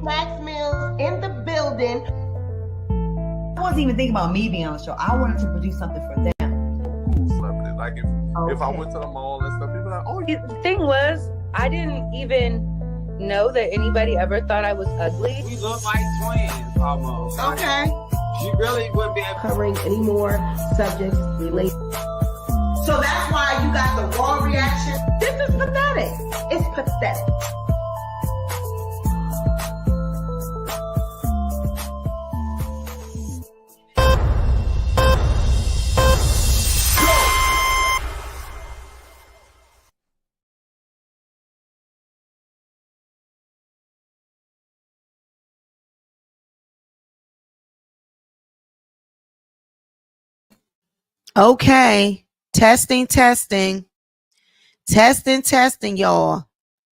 Max Mills in the building. I wasn't even thinking about me being on the show. I wanted to produce something for them. Like if I went to the mall and stuff, people like, oh, The thing was, I didn't even know that anybody ever thought I was ugly. We look like twins almost. Okay. She really wouldn't be able Covering any more subjects related. So that's why you got the raw reaction. This is pathetic. It's pathetic. Okay. Testing, y'all.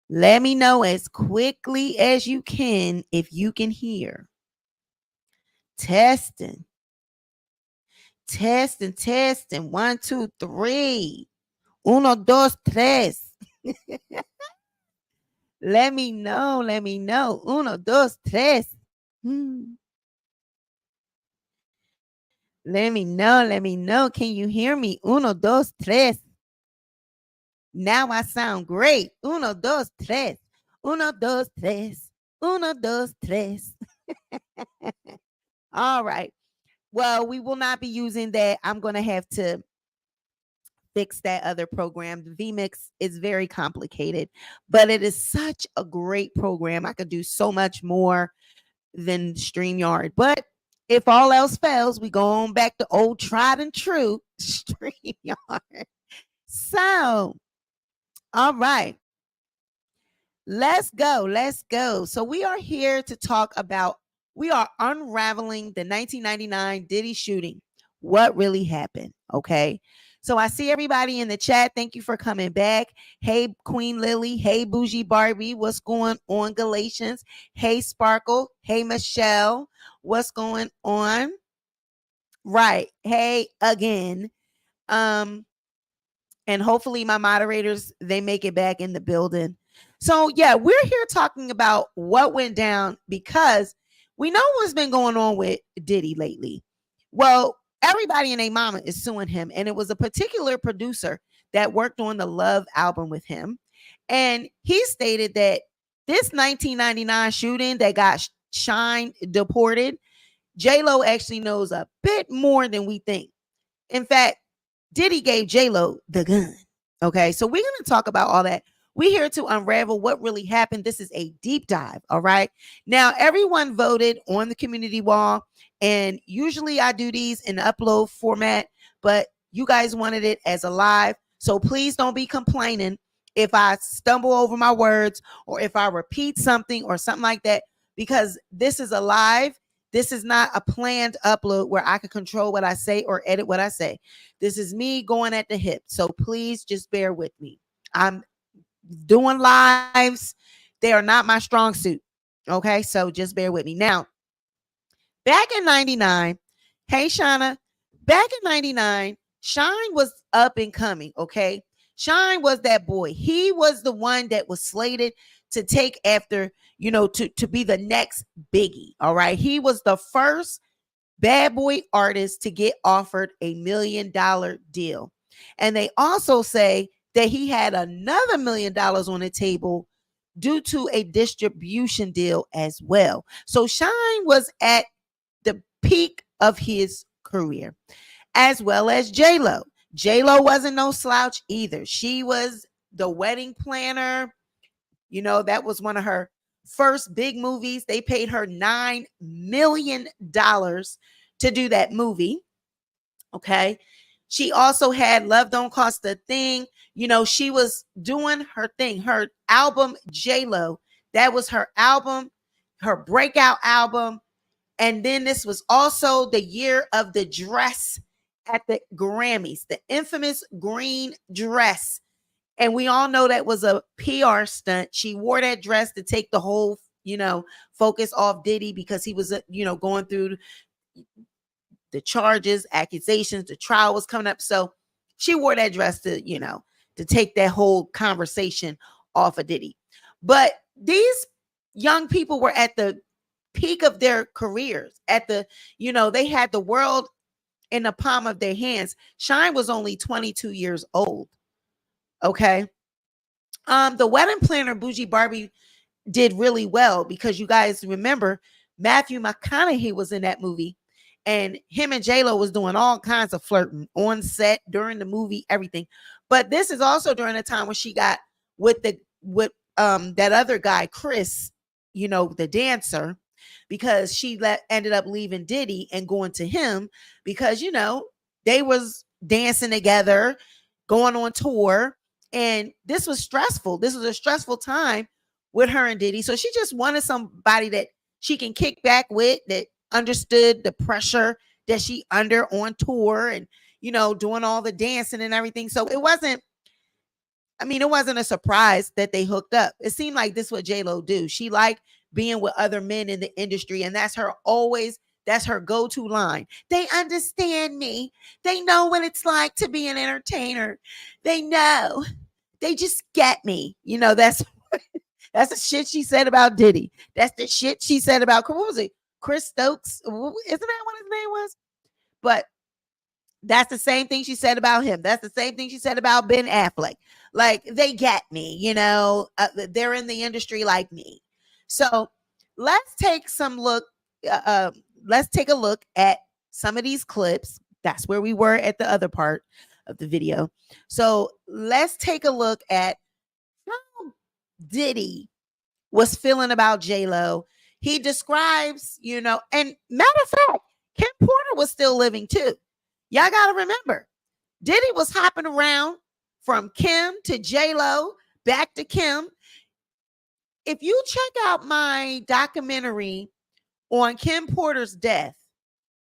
Let me know as quickly as you can if you can hear. Testing. 1, 2, 3. 1, 2, 3. Let me know. 1, 2, 3. Let me know. Can you hear me? 1, 2, 3. Now I sound great. 1, 2, 3. 1, 2, 3. 1, 2, 3. All right. Well, we will not be using that. I'm going to have to fix that other program. The vMix is very complicated, but it is such a great program. I could do so much more than StreamYard. But if all else fails, we go on back to old tried and true StreamYard. So, all right. Let's go. So we are here to talk about, we are unraveling the 1999 Diddy shooting. What really happened? Okay. So I see everybody in the chat. Thank you for coming back. Hey, Queen Lily. Hey, Bougie Barbie. What's going on, Galatians? Hey, Sparkle. Hey, Michelle. What's going on? Right. Hey, again. And hopefully my moderators, they make it back in the building. So yeah, we're here talking about what went down because we know what's been going on with Diddy lately. Well, everybody and their mama is suing him. And it was a particular producer that worked on the Love album with him. And he stated that this 1999 shooting that got Shyne deported, JLo actually knows a bit more than we think. In fact, Diddy gave JLo the gun. Okay, so we're going to talk about all that. We're here to unravel what really happened. This is a deep dive. All right. Now, everyone voted on the community wall. And usually I do these in upload format, but you guys wanted it as a live. So please don't be complaining if I stumble over my words or if I repeat something or something like that, because this is a live. This is not a planned upload where I can control what I say or edit what I say. This is me going at the hip. So please just bear with me. I'm doing lives. They are not my strong suit. Okay, so just bear with me. Now, back in 99, hey, Shauna, back in 99, Shyne was up and coming, okay? Shyne was that boy. He was the one that was slated to take after, to be the next Biggie, all right? He was the first bad boy artist to get offered $1 million deal. And they also say that he had another $1 million on the table due to a distribution deal as well. So Shyne was at the peak of his career, as well as JLo. JLo wasn't no slouch either. She was the wedding planner. That was one of her first big movies. They paid her $9 million to do that movie. Okay. She also had Love Don't Cost a Thing. She was doing her thing. Her album, JLo, that was her album, her breakout album. And then this was also the year of the dress at the Grammys, the infamous green dress. And we all know that was a PR stunt. She wore that dress to take the whole, focus off Diddy because he was, going through the charges, accusations, the trial was coming up. So she wore that dress to take that whole conversation off of Diddy. But these young people were at the peak of their careers, at the, they had the world in the palm of their hands. Shyne was only 22 years old. Okay. The wedding planner, Bougie Barbie, did really well because you guys remember Matthew McConaughey was in that movie, and him and JLo was doing all kinds of flirting on set during the movie, everything. But this is also during the time when she got with that other guy, Chris, the dancer, because she ended up leaving Diddy and going to him because they was dancing together, going on tour, and this was stressful. This was a stressful time with her and Diddy. So she just wanted somebody that she can kick back with, that understood the pressure that she under on tour and, doing all the dancing and everything. So it wasn't a surprise that they hooked up. It seemed like this is what JLo do. She liked being with other men in the industry. And that's her go-to line. They understand me. They know what it's like to be an entertainer. They know. They just get me. That's the shit she said about Diddy. That's the shit she said about, what was it? Chris Stokes? Isn't that what his name was? But that's the same thing she said about him. That's the same thing she said about Ben Affleck. Like, they get me, they're in the industry like me. So let's take a look at some of these clips. That's where we were at the other part of the video. So let's take a look at how Diddy was feeling about JLo. He describes, and matter of fact, Kim Porter was still living too. Y'all got to remember, Diddy was hopping around from Kim to JLo, back to Kim. If you check out my documentary on Kim Porter's death,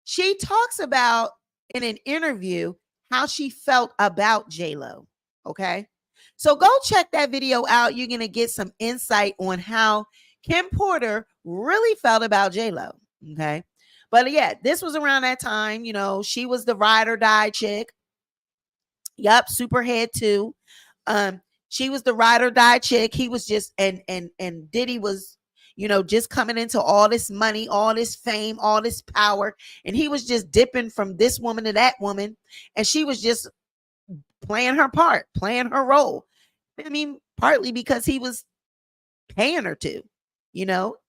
she talks about in an interview how she felt about JLo. Okay. So go check that video out. You're going to get some insight on how Kim Porter really felt about JLo. Okay. But yeah, this was around that time, she was the ride or die chick. Yup, Superhead too. She was the ride or die chick. He was just, and Diddy was, just coming into all this money, all this fame, all this power. And he was just dipping from this woman to that woman. And she was just playing her part, playing her role. Partly because he was paying her to,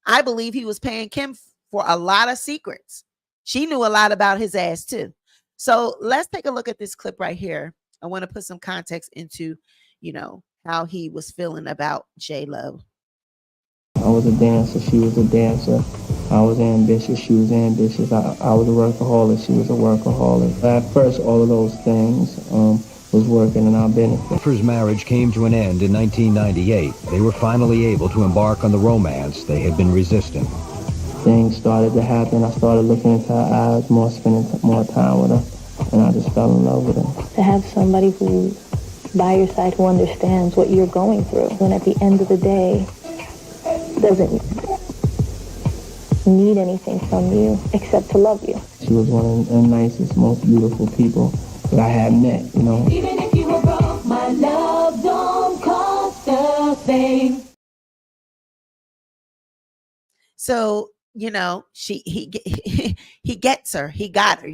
I believe he was paying Kim for a lot of secrets. She knew a lot about his ass too. So let's take a look at this clip right here. I want to put some context into, how he was feeling about JLo. I was a dancer, she was a dancer. I was ambitious, she was ambitious. I was a workaholic, she was a workaholic. At first, all of those things was working in our benefit. Jennifer's marriage came to an end in 1998. They were finally able to embark on the romance they had been resisting. Things started to happen. I started looking into her eyes more, spending more time with her, and I just fell in love with her. To have somebody who's by your side who understands what you're going through, and at the end of the day doesn't need anything from you except to love you. She was one of the nicest, most beautiful people that I had met, Even if you were broke, my love don't cost a thing. So, he gets her. He got her.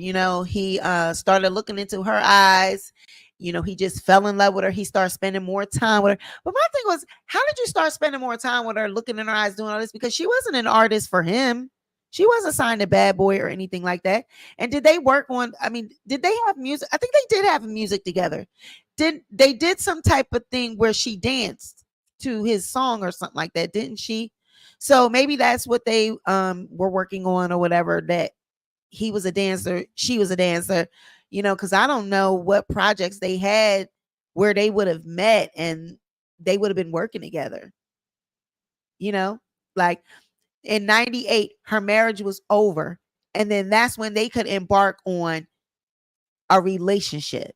He started looking into her eyes. He just fell in love with her. He started spending more time with her. But my thing was, how did you start spending more time with her, looking in her eyes, doing all this? Because she wasn't an artist for him. She wasn't signed to Bad Boy or anything like that. And did they work on, did they have music? I think they did have music together. They did some type of thing where she danced to his song or something like that, didn't she? So maybe that's what they were working on or whatever, that he was a dancer, she was a dancer, because I don't know what projects they had where they would have met and they would have been working together. Like in 98, her marriage was over. And then that's when they could embark on a relationship.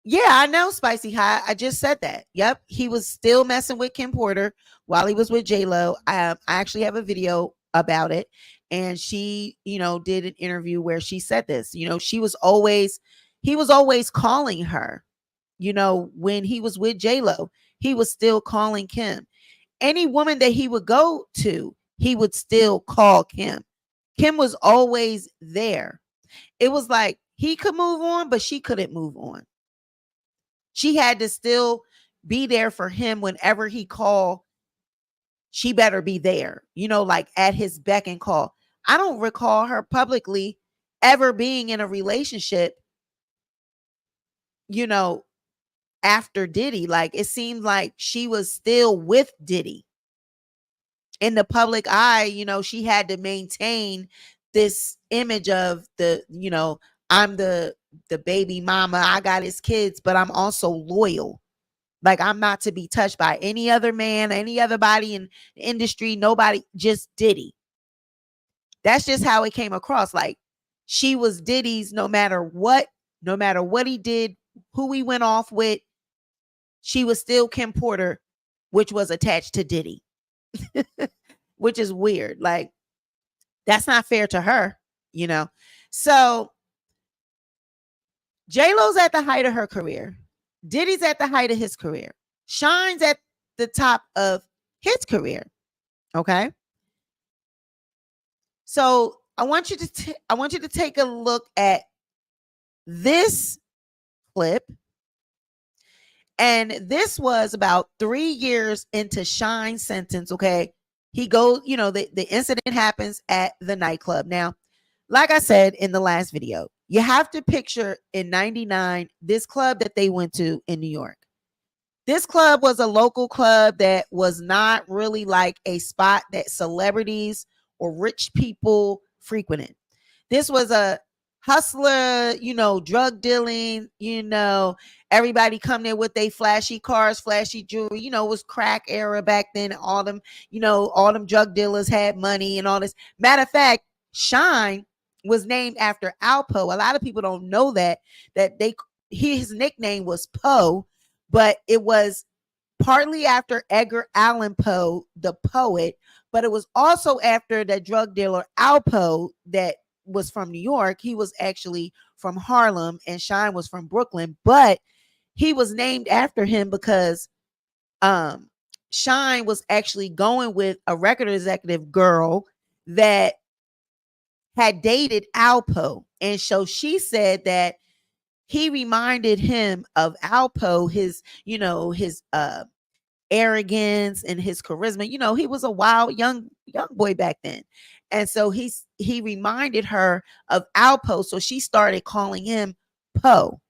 Yeah, I know, Spicy High. I just said that. Yep. He was still messing with Kim Porter while he was with JLo. I actually have a video about it. And she, did an interview where she said this, he was always calling her, when he was with JLo, he was still calling Kim. any woman that he would go to, he would still call Kim. Kim was always there. It was like he could move on, but she couldn't move on. She had to still be there for him whenever he called. She better be there, like at his beck and call. I don't recall her publicly ever being in a relationship, after Diddy. Like it seemed like she was still with Diddy. In the public eye, she had to maintain this image of I'm the baby mama, I got his kids, but I'm also loyal. Like I'm not to be touched by any other man, any other body in the industry, nobody, just Diddy. That's just how it came across. Like she was Diddy's no matter what he did, who he went off with, she was still Kim Porter, which was attached to Diddy. Which is weird. Like that's not fair to her, So JLo's at the height of her career. Diddy's at the height of his career. Shyne's at the top of his career. Okay. So I want you to take a look at this clip. And this was about 3 years into Shyne's sentence. Okay. He goes, the incident happens at the nightclub. Now, like I said in the last video, you have to picture in 99, this club that they went to in New York. This club was a local club that was not really like a spot that celebrities or rich people frequented. This was a hustler, drug dealing, everybody come there with their flashy cars, flashy jewelry, it was crack era back then. All them drug dealers had money and all this. Matter of fact, Shyne was named after Alpo. A lot of people don't know that his nickname was Poe, but it was partly after Edgar Allan Poe, the poet, but it was also after the drug dealer Alpo that was from New York. He was actually from Harlem and Shyne was from Brooklyn, but he was named after him because Shyne was actually going with a record executive girl that had dated Alpo. And so she said that he reminded him of Alpo, his arrogance and his charisma. He was a wild young boy back then. And so he reminded her of Alpo. So she started calling him Poe.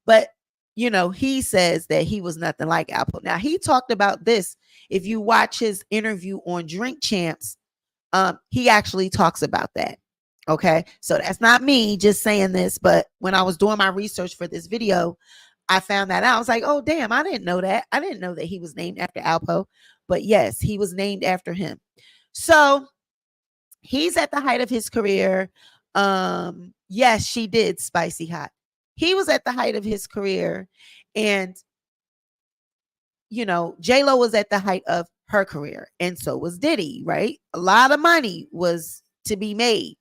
But, he says that he was nothing like Alpo. Now, he talked about this. If you watch his interview on Drink Champs, he actually talks about that. Okay. So that's not me just saying this, but when I was doing my research for this video, I found that out. I was like, oh, damn, I didn't know that. I didn't know that he was named after Alpo, but yes, he was named after him. So he's at the height of his career. Yes, she did Spicy Hot. He was at the height of his career, and JLo was at the height of her career, and so was Diddy, right? A lot of money was to be made.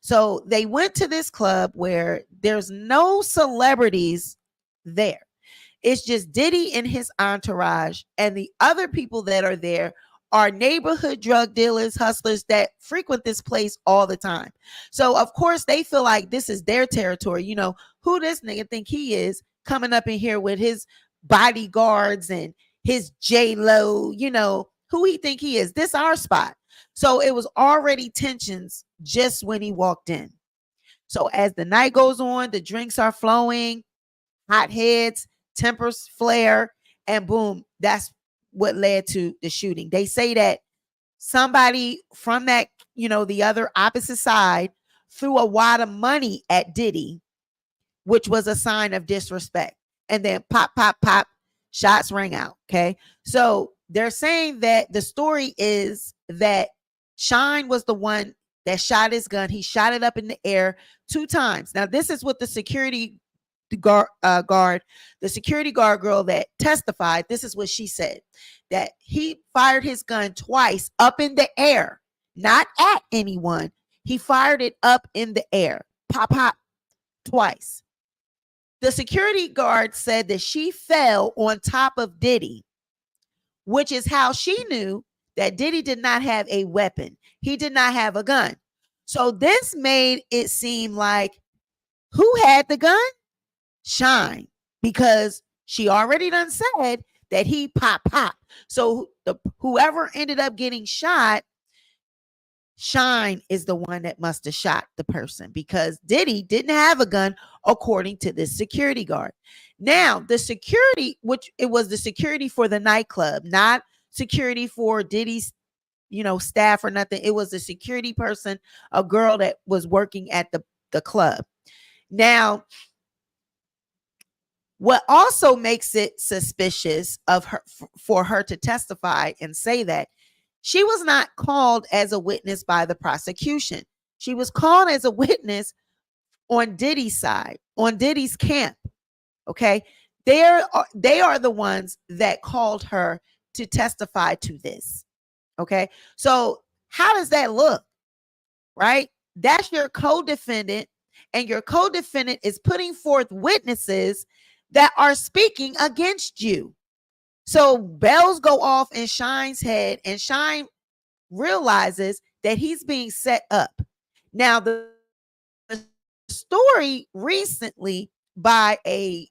So they went to this club where there's no celebrities there. It's just Diddy and his entourage, and the other people that are there are neighborhood drug dealers, hustlers that frequent this place all the time. So of course they feel like this is their territory. Who this nigga think he is coming up in here with his bodyguards and his JLo, who he think he is. This our spot. So it was already tensions just when he walked in. So as the night goes on, the drinks are flowing, hot heads, tempers flare, and boom, that's what led to the shooting. They say that somebody from that, the other opposite side threw a wad of money at Diddy, which was a sign of disrespect. And then pop, pop, pop, shots rang out. Okay. So they're saying that the story is that Shyne was the one that shot his gun. He shot it up in the air 2 times. Now, this is what the security guard, the security guard girl that testified, this is what she said, that he fired his gun twice up in the air, not at anyone. He fired it up in the air, pop, pop, twice. The security guard said that she fell on top of Diddy which is how she knew that Diddy did not have a weapon. He did not have a gun. So this made it seem like who had the gun? Shyne, because she already done said that he pop. So whoever ended up getting shot, Shyne is the one that must have shot the person, because Diddy didn't have a gun according to this security guard. Now, the security, which it was the security for the nightclub, not security for Diddy's, staff or nothing. It was a security person, a girl that was working at the club. Now, what also makes it suspicious of her for her to testify and say that she was not called as a witness by the prosecution. She was called as a witness on Diddy's side, on Diddy's camp. Okay. They are the ones that called her to testify to this. Okay. So how does that look? Right? That's your co-defendant, and your co-defendant is putting forth witnesses that are speaking against you. So bells go off in Shyne's head, and Shyne realizes that he's being set up. Now, the story recently by a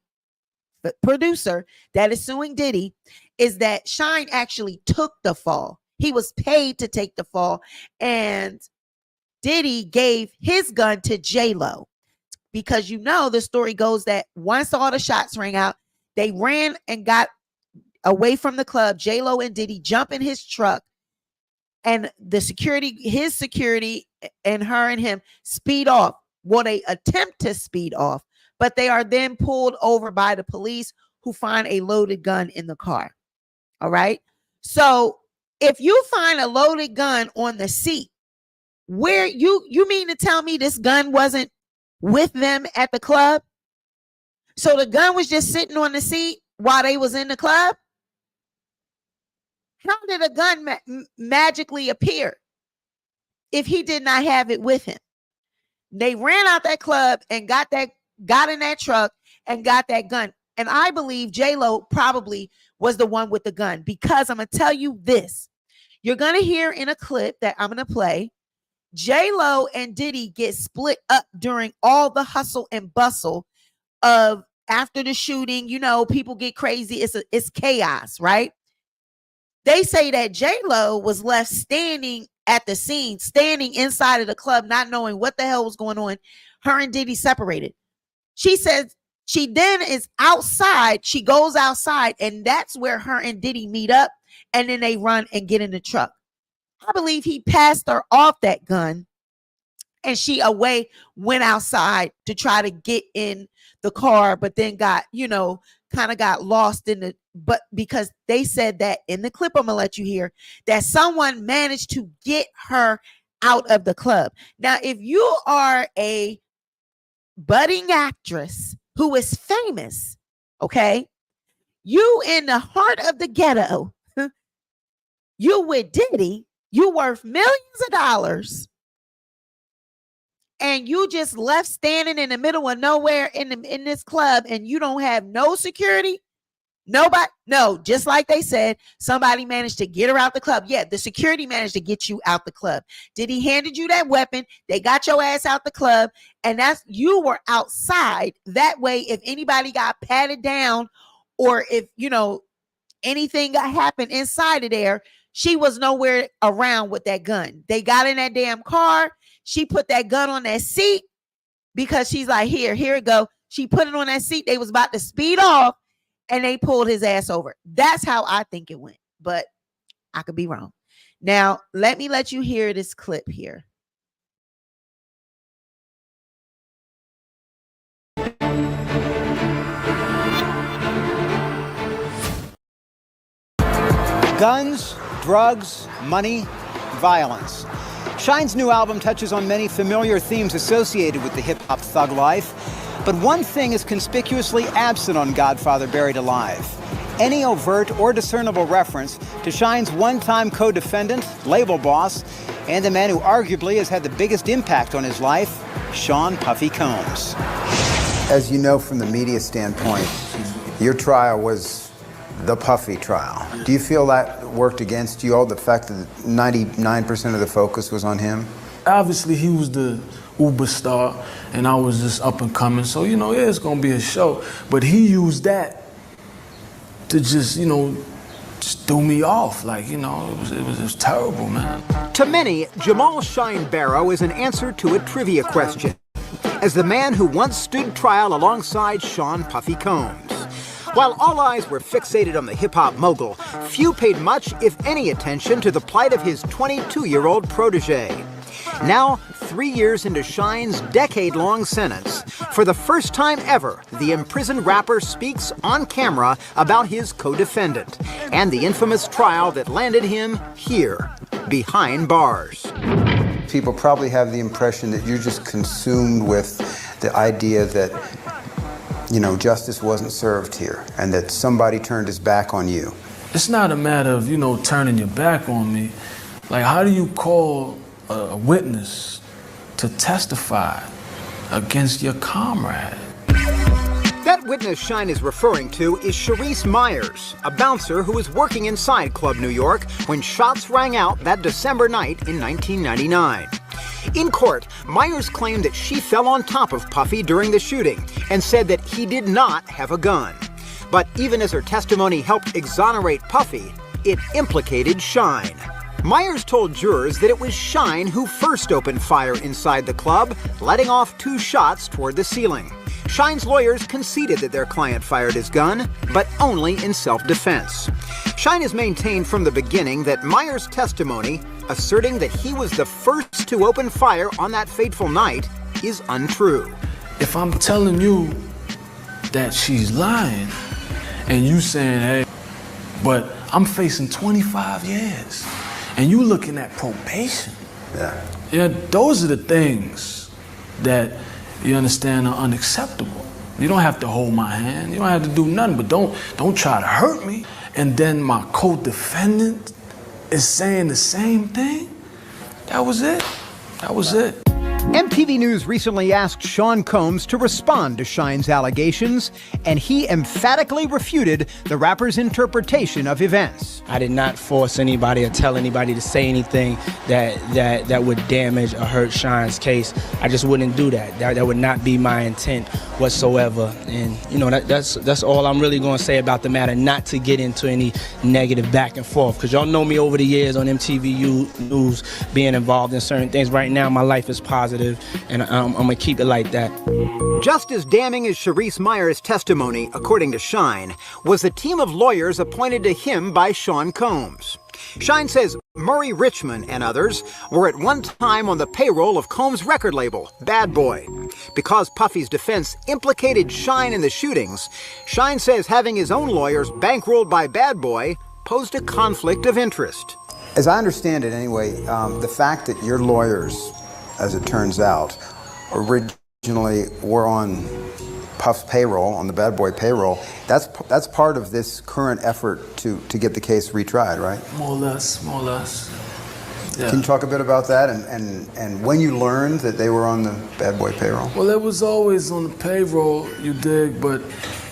producer that is suing Diddy is that Shyne actually took the fall. He was paid to take the fall, and Diddy gave his gun to JLo, because the story goes that once all the shots rang out, they ran and got away from the club. JLo and Diddy jump in his truck, and his security and her and him speed off. Well, they attempt to speed off, but they are then pulled over by the police, who find a loaded gun in the car. All right. So if you find a loaded gun on the seat, where you mean to tell me this gun wasn't with them at the club? So the gun was just sitting on the seat while they was in the club? How did a gun magically appear if he did not have it with him? They ran out that club and got in that truck and got that gun. And I believe JLo probably was the one with the gun, because I'm going to tell you this. You're going to hear in a clip that I'm going to play, JLo and Diddy get split up during all the hustle and bustle of after the shooting. People get crazy. It's chaos, right? They say that JLo was left standing at the scene, standing inside of the club, not knowing what the hell was going on. Her and Diddy separated. She says she then is outside. She goes outside, and that's where her and Diddy meet up, and then they run and get in the truck. I believe he passed her off that gun, and she went outside to try to get in the car, but then got lost but because they said that in the clip I'm gonna let you hear, that someone managed to get her out of the club. Now, if you are a budding actress who is famous, okay, you in the heart of the ghetto, you with Diddy, you worth millions of dollars, and you just left standing in the middle of nowhere in this club, and you don't have no security. Nobody, no, just like they said, somebody managed to get her out the club. Yeah, the security managed to get you out the club. Diddy handed you that weapon. They got your ass out the club, and you were outside. That way, if anybody got patted down, or if anything got happened inside of there, she was nowhere around with that gun. They got in that damn car. She put that gun on that seat because she's like, here it go. She put it on that seat. They was about to speed off, and they pulled his ass over. That's how I think it went, but I could be wrong. Now, let you hear this clip here. Guns, drugs, money, violence. Shyne's new album touches on many familiar themes associated with the hip-hop thug life, but one thing is conspicuously absent on Godfather Buried Alive: any overt or discernible reference to Shyne's one-time co-defendant, label boss, and the man who arguably has had the biggest impact on his life, Sean Puffy Combs. As you know from the media standpoint, your trial was the Puffy trial. Do you feel that worked against you all, the fact that 99% of the focus was on him? Obviously, he was the uber star, and I was just up and coming. So, yeah, it's gonna be a show. But he used that to just, just threw me off. Like, it was terrible, man. To many, Jamal Shyne Barrow is an answer to a trivia question. As the man who once stood trial alongside Sean Puffy Combs. While all eyes were fixated on the hip-hop mogul, few paid much, if any, attention to the plight of his 22-year-old protege. Now, 3 years into Shyne's decade-long sentence, for the first time ever, the imprisoned rapper speaks on camera about his co-defendant and the infamous trial that landed him here, behind bars. People probably have the impression that you're just consumed with the idea that, justice wasn't served here and that somebody turned his back on you. It's not a matter of, turning your back on me. Like, how do you call a witness to testify against your comrade? That witness Shyne is referring to is Sharice Myers, a bouncer who was working inside Club New York when shots rang out that December night in 1999. In court, Myers claimed that she fell on top of Puffy during the shooting and said that he did not have a gun. But even as her testimony helped exonerate Puffy, it implicated Shyne. Myers told jurors that it was Shyne who first opened fire inside the club, letting off 2 shots toward the ceiling. Shyne's lawyers conceded that their client fired his gun, but only in self-defense. Shyne has maintained from the beginning that Myers' testimony, asserting that he was the first to open fire on that fateful night, is untrue. If I'm telling you that she's lying, and you saying, hey, but I'm facing 25 years, and you looking at probation. Yeah, those are the things that, you understand, are unacceptable. You don't have to hold my hand. You don't have to do nothing, but don't try to hurt me. And then my co-defendant is saying the same thing. That was it. That was it. MTV News recently asked Sean Combs to respond to Shyne's allegations, and he emphatically refuted the rapper's interpretation of events. I did not force anybody or tell anybody to say anything that would damage or hurt Shyne's case. I just wouldn't do that. That would not be my intent whatsoever. And that's all I'm really going to say about the matter, not to get into any negative back and forth, because y'all know me over the years on MTV News being involved in certain things. Right now, my life is positive, and I'm going to keep it like that. Just as damning as Sharice Myers' testimony, according to Shyne, was the team of lawyers appointed to him by Sean Combs. Shyne says Murray Richmond and others were at one time on the payroll of Combs' record label, Bad Boy. Because Puffy's defense implicated Shyne in the shootings, Shyne says having his own lawyers bankrolled by Bad Boy posed a conflict of interest. As I understand it anyway, the fact that your lawyers, as it turns out, originally were on Puff's payroll, on the Bad Boy payroll, that's part of this current effort to get the case retried, right? More or less. Yeah. Can you talk a bit about that and when you learned that they were on the Bad Boy payroll? Well, it was always on the payroll, you dig, but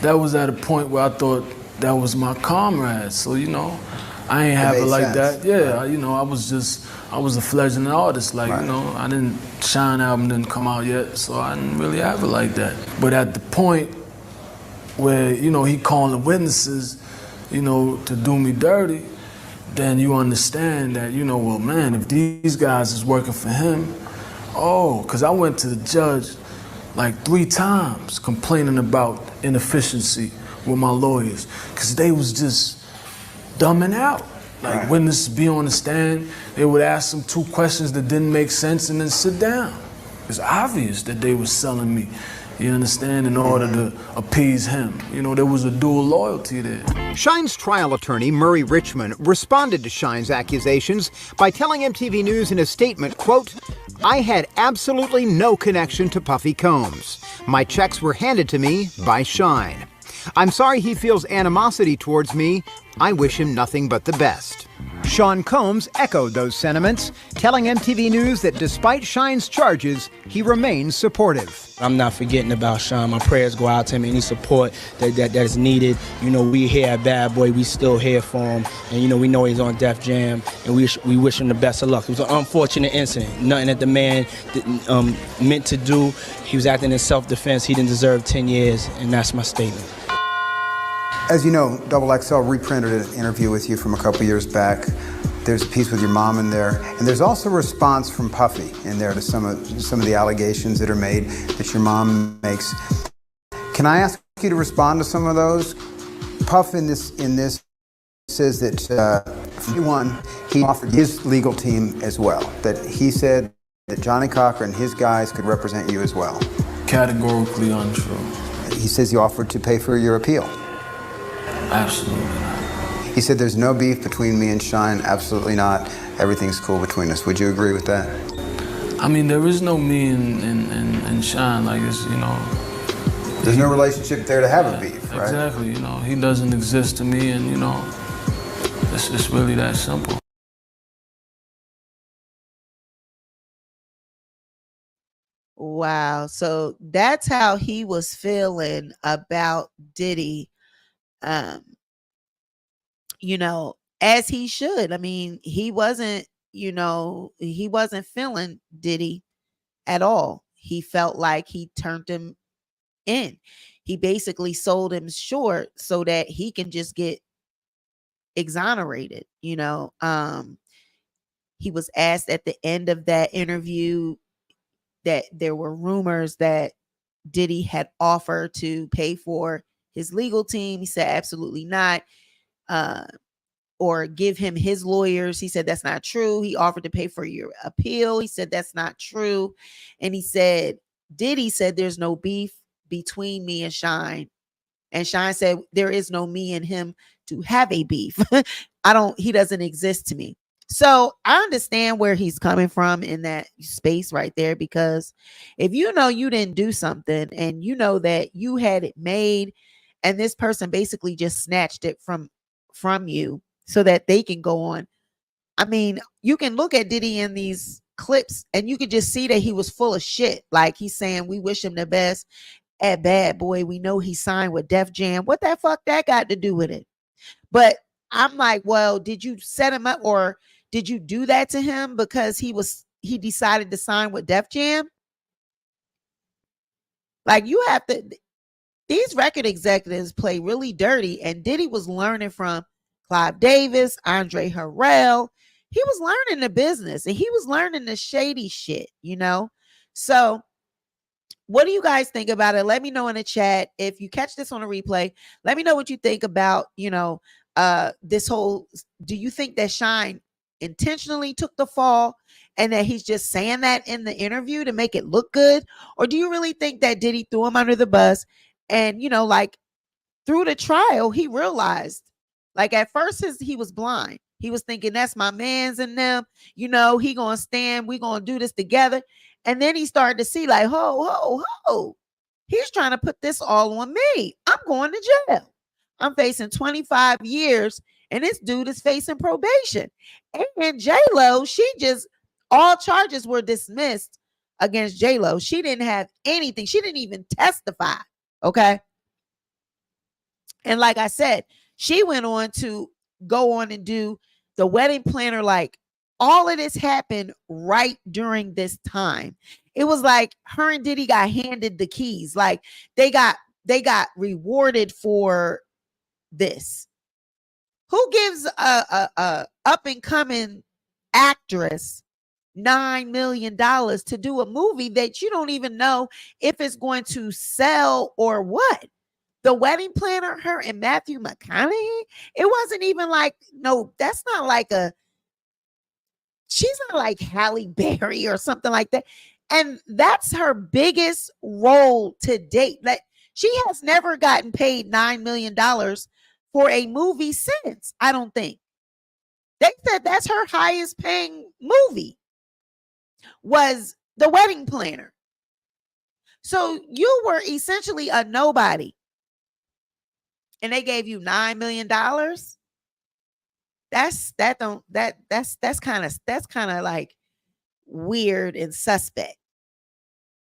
that was at a point where I thought that was my comrade. So, I ain't have it like that. Yeah, I was a fledgling artist. Like, I didn't, Shyne album didn't come out yet, so I didn't really have it like that. But at the point where, he calling the witnesses, to do me dirty, then you understand that, well, man, if these guys is working for him, because I went to the judge like 3 times complaining about inefficiency with my lawyers, because they was just dumbing out. Like, witnesses be on the stand, they would ask them 2 questions that didn't make sense and then sit down. It's obvious that they were selling me, you understand, in order to appease him. There was a dual loyalty there. Shyne's trial attorney, Murray Richmond, responded to Shyne's accusations by telling MTV News in a statement, quote, "I had absolutely no connection to Puffy Combs. My checks were handed to me by Shyne. I'm sorry he feels animosity towards me. I wish him nothing but the best." Sean Combs echoed those sentiments, telling MTV News that despite Shyne's charges, he remains supportive. I'm not forgetting about Shyne. My prayers go out to him. Any support that is needed. You know, we here at Bad Boy, we still here for him. And, you know, we know he's on Def Jam, and we wish him the best of luck. It was an unfortunate incident. Nothing that the man meant to do. He was acting in self-defense. He didn't deserve 10 years, and that's my statement. As you know, XXL reprinted an interview with you from a couple years back. There's a piece with your mom in there, and there's also a response from Puffy in there to some of the allegations that are made that your mom makes. Can I ask you to respond to some of those? Puff in this says that he offered his legal team as well. That he said that Johnny Cocker and his guys could represent you as well. Categorically untrue. He says he offered to pay for your appeal. Absolutely not. He said there's no beef between me and Shyne, absolutely not. Everything's cool between us. Would you agree with that? I mean, there is no me and Shyne, like it's, you know. There's no relationship there to have a beef, right? Exactly, you know, he doesn't exist to me, and you know, it's really that simple. Wow. So that's how he was feeling about Diddy. You know, as he should. I mean, he wasn't feeling Diddy at all. He felt like he turned him in. He basically sold him short so that he can just get exonerated. You know, he was asked at the end of that interview that there were rumors that Diddy had offered to pay for his legal team. He said absolutely not. Or give him his lawyers. He said that's not true. He offered to pay for your appeal. He said that's not true. And he said, Diddy said there's no beef between me and Shyne. And Shyne said there is no me and him to have a beef. He doesn't exist to me. So I understand where he's coming from in that space right there, because if you know you didn't do something and you know that you had it made and this person basically just snatched it from you so that they can go on. I mean, you can look at Diddy in these clips and you can just see that he was full of shit. Like he's saying, we wish him the best at Bad Boy. We know he signed with Def Jam. What the fuck that got to do with it? But I'm like, well, did you set him up or did you do that to him because he decided to sign with Def Jam? Like these record executives play really dirty, and Diddy was learning from Clive Davis, Andre Harrell. He was learning the business and he was learning the shady shit, you know? So what do you guys think about it? Let me know in the chat. If you catch this on a replay, let me know what you think about, this whole, do you think that Shyne intentionally took the fall and that he's just saying that in the interview to make it look good? Or do you really think that Diddy threw him under the bus and, like through the trial, he realized, like at first he was blind. He was thinking that's my man's and them, he gonna stand, we gonna do this together. And then he started to see like, ho, he's trying to put this all on me. I'm going to jail. I'm facing 25 years and this dude is facing probation. And JLo, all charges were dismissed against JLo. She didn't have anything. She didn't even testify. Okay. And like I said, she went on to go on and do the wedding planner. Like all of this happened right during this time. It was like her and Diddy got handed the keys. Like they got rewarded for this. Who gives a up and coming actress $9 million to do a movie that you don't even know if it's going to sell or what? The wedding planner, her and Matthew McConaughey, it wasn't even like, no, that's not like she's not like Halle Berry or something like that. And that's her biggest role to date. Like she has never gotten paid $9 million for a movie since, I don't think. They said that's her highest paying movie was The Wedding Planner. So you were essentially a nobody. And they gave you $9 million. that's kind of like weird and suspect.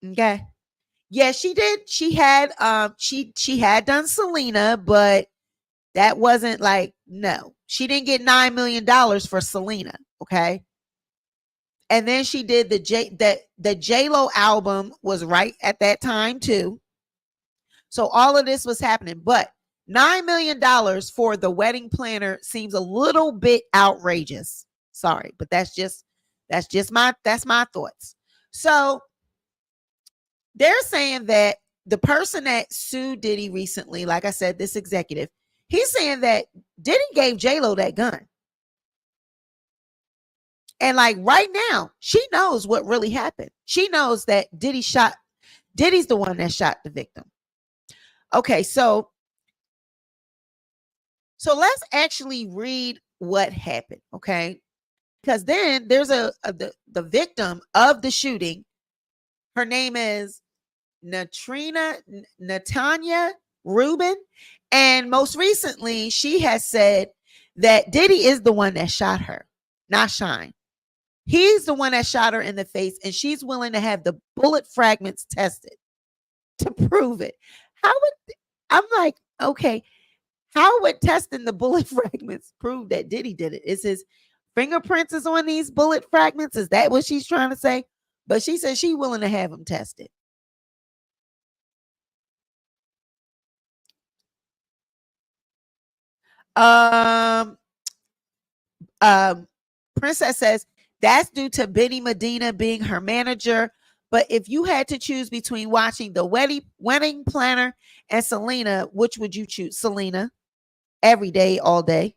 Okay. Yeah, she did. She had she had done Selena, but that wasn't like, no. She didn't get $9 million for Selena, okay? And then she did the JLo album was right at that time too. So all of this was happening, but $9 million for the wedding planner seems a little bit outrageous. Sorry, but that's just my thoughts. So they're saying that the person that sued Diddy recently, like I said, this executive, he's saying that Diddy gave JLo that gun. And like right now, she knows what really happened. She knows that Diddy's the one that shot the victim. Okay, so let's actually read what happened, okay? Because then there's the victim of the shooting. Her name is Natanya Rubin. And most recently, she has said that Diddy is the one that shot her, not Shyne. He's the one that shot her in the face, and she's willing to have the bullet fragments tested to prove it. I'm like, okay, how would testing the bullet fragments prove that Diddy did it? Is his fingerprints is on these bullet fragments? Is that what she's trying to say? But she said she's willing to have them tested. Princess says that's due to Benny Medina being her manager. But if you had to choose between watching the wedding planner and Selena, which would you choose? Selena, every day, all day.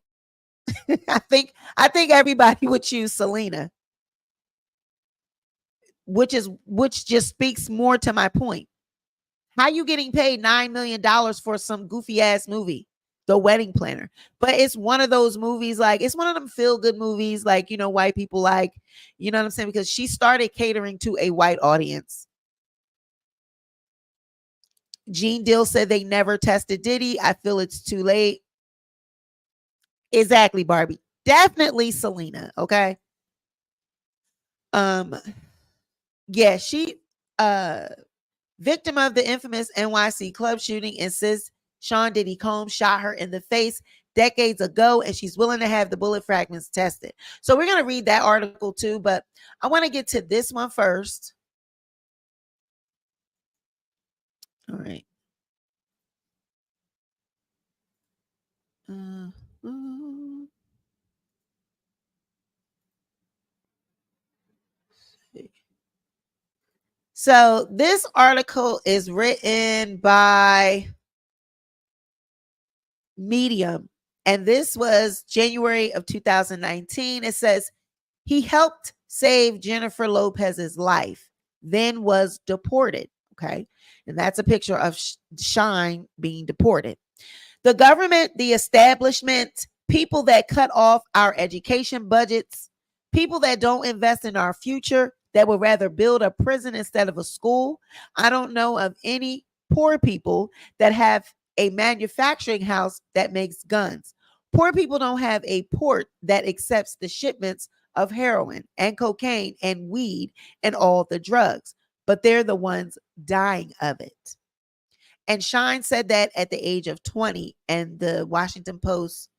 I think everybody would choose Selena, which just speaks more to my point. How you getting paid $9 million for some goofy ass movie, The Wedding Planner? But it's one of those movies, like it's one of them feel good movies, like, you know, white people like, you know what I'm saying? Because she started catering to a white audience. Gene Dill said they never tested Diddy. I feel it's too late. Exactly, Barbie. Definitely Selena. Okay. Yeah, she victim of the infamous NYC club shooting, insists Sean Diddy Combs shot her in the face decades ago, and she's willing to have the bullet fragments tested. So we're going to read that article too, but I want to get to this one first. All right. So this article is written by Medium, and this was January of 2019. It says he helped save Jennifer Lopez's life, then was deported. Okay. And that's a picture of Shyne being deported. The government, the establishment, people that cut off our education budgets, people that don't invest in our future, that would rather build a prison instead of a school. I don't know of any poor people that have a manufacturing house that makes guns. Poor people don't have a port that accepts the shipments of heroin and cocaine and weed and all the drugs, but they're the ones dying of it. And Shyne said that at the age of 20, and the Washington Post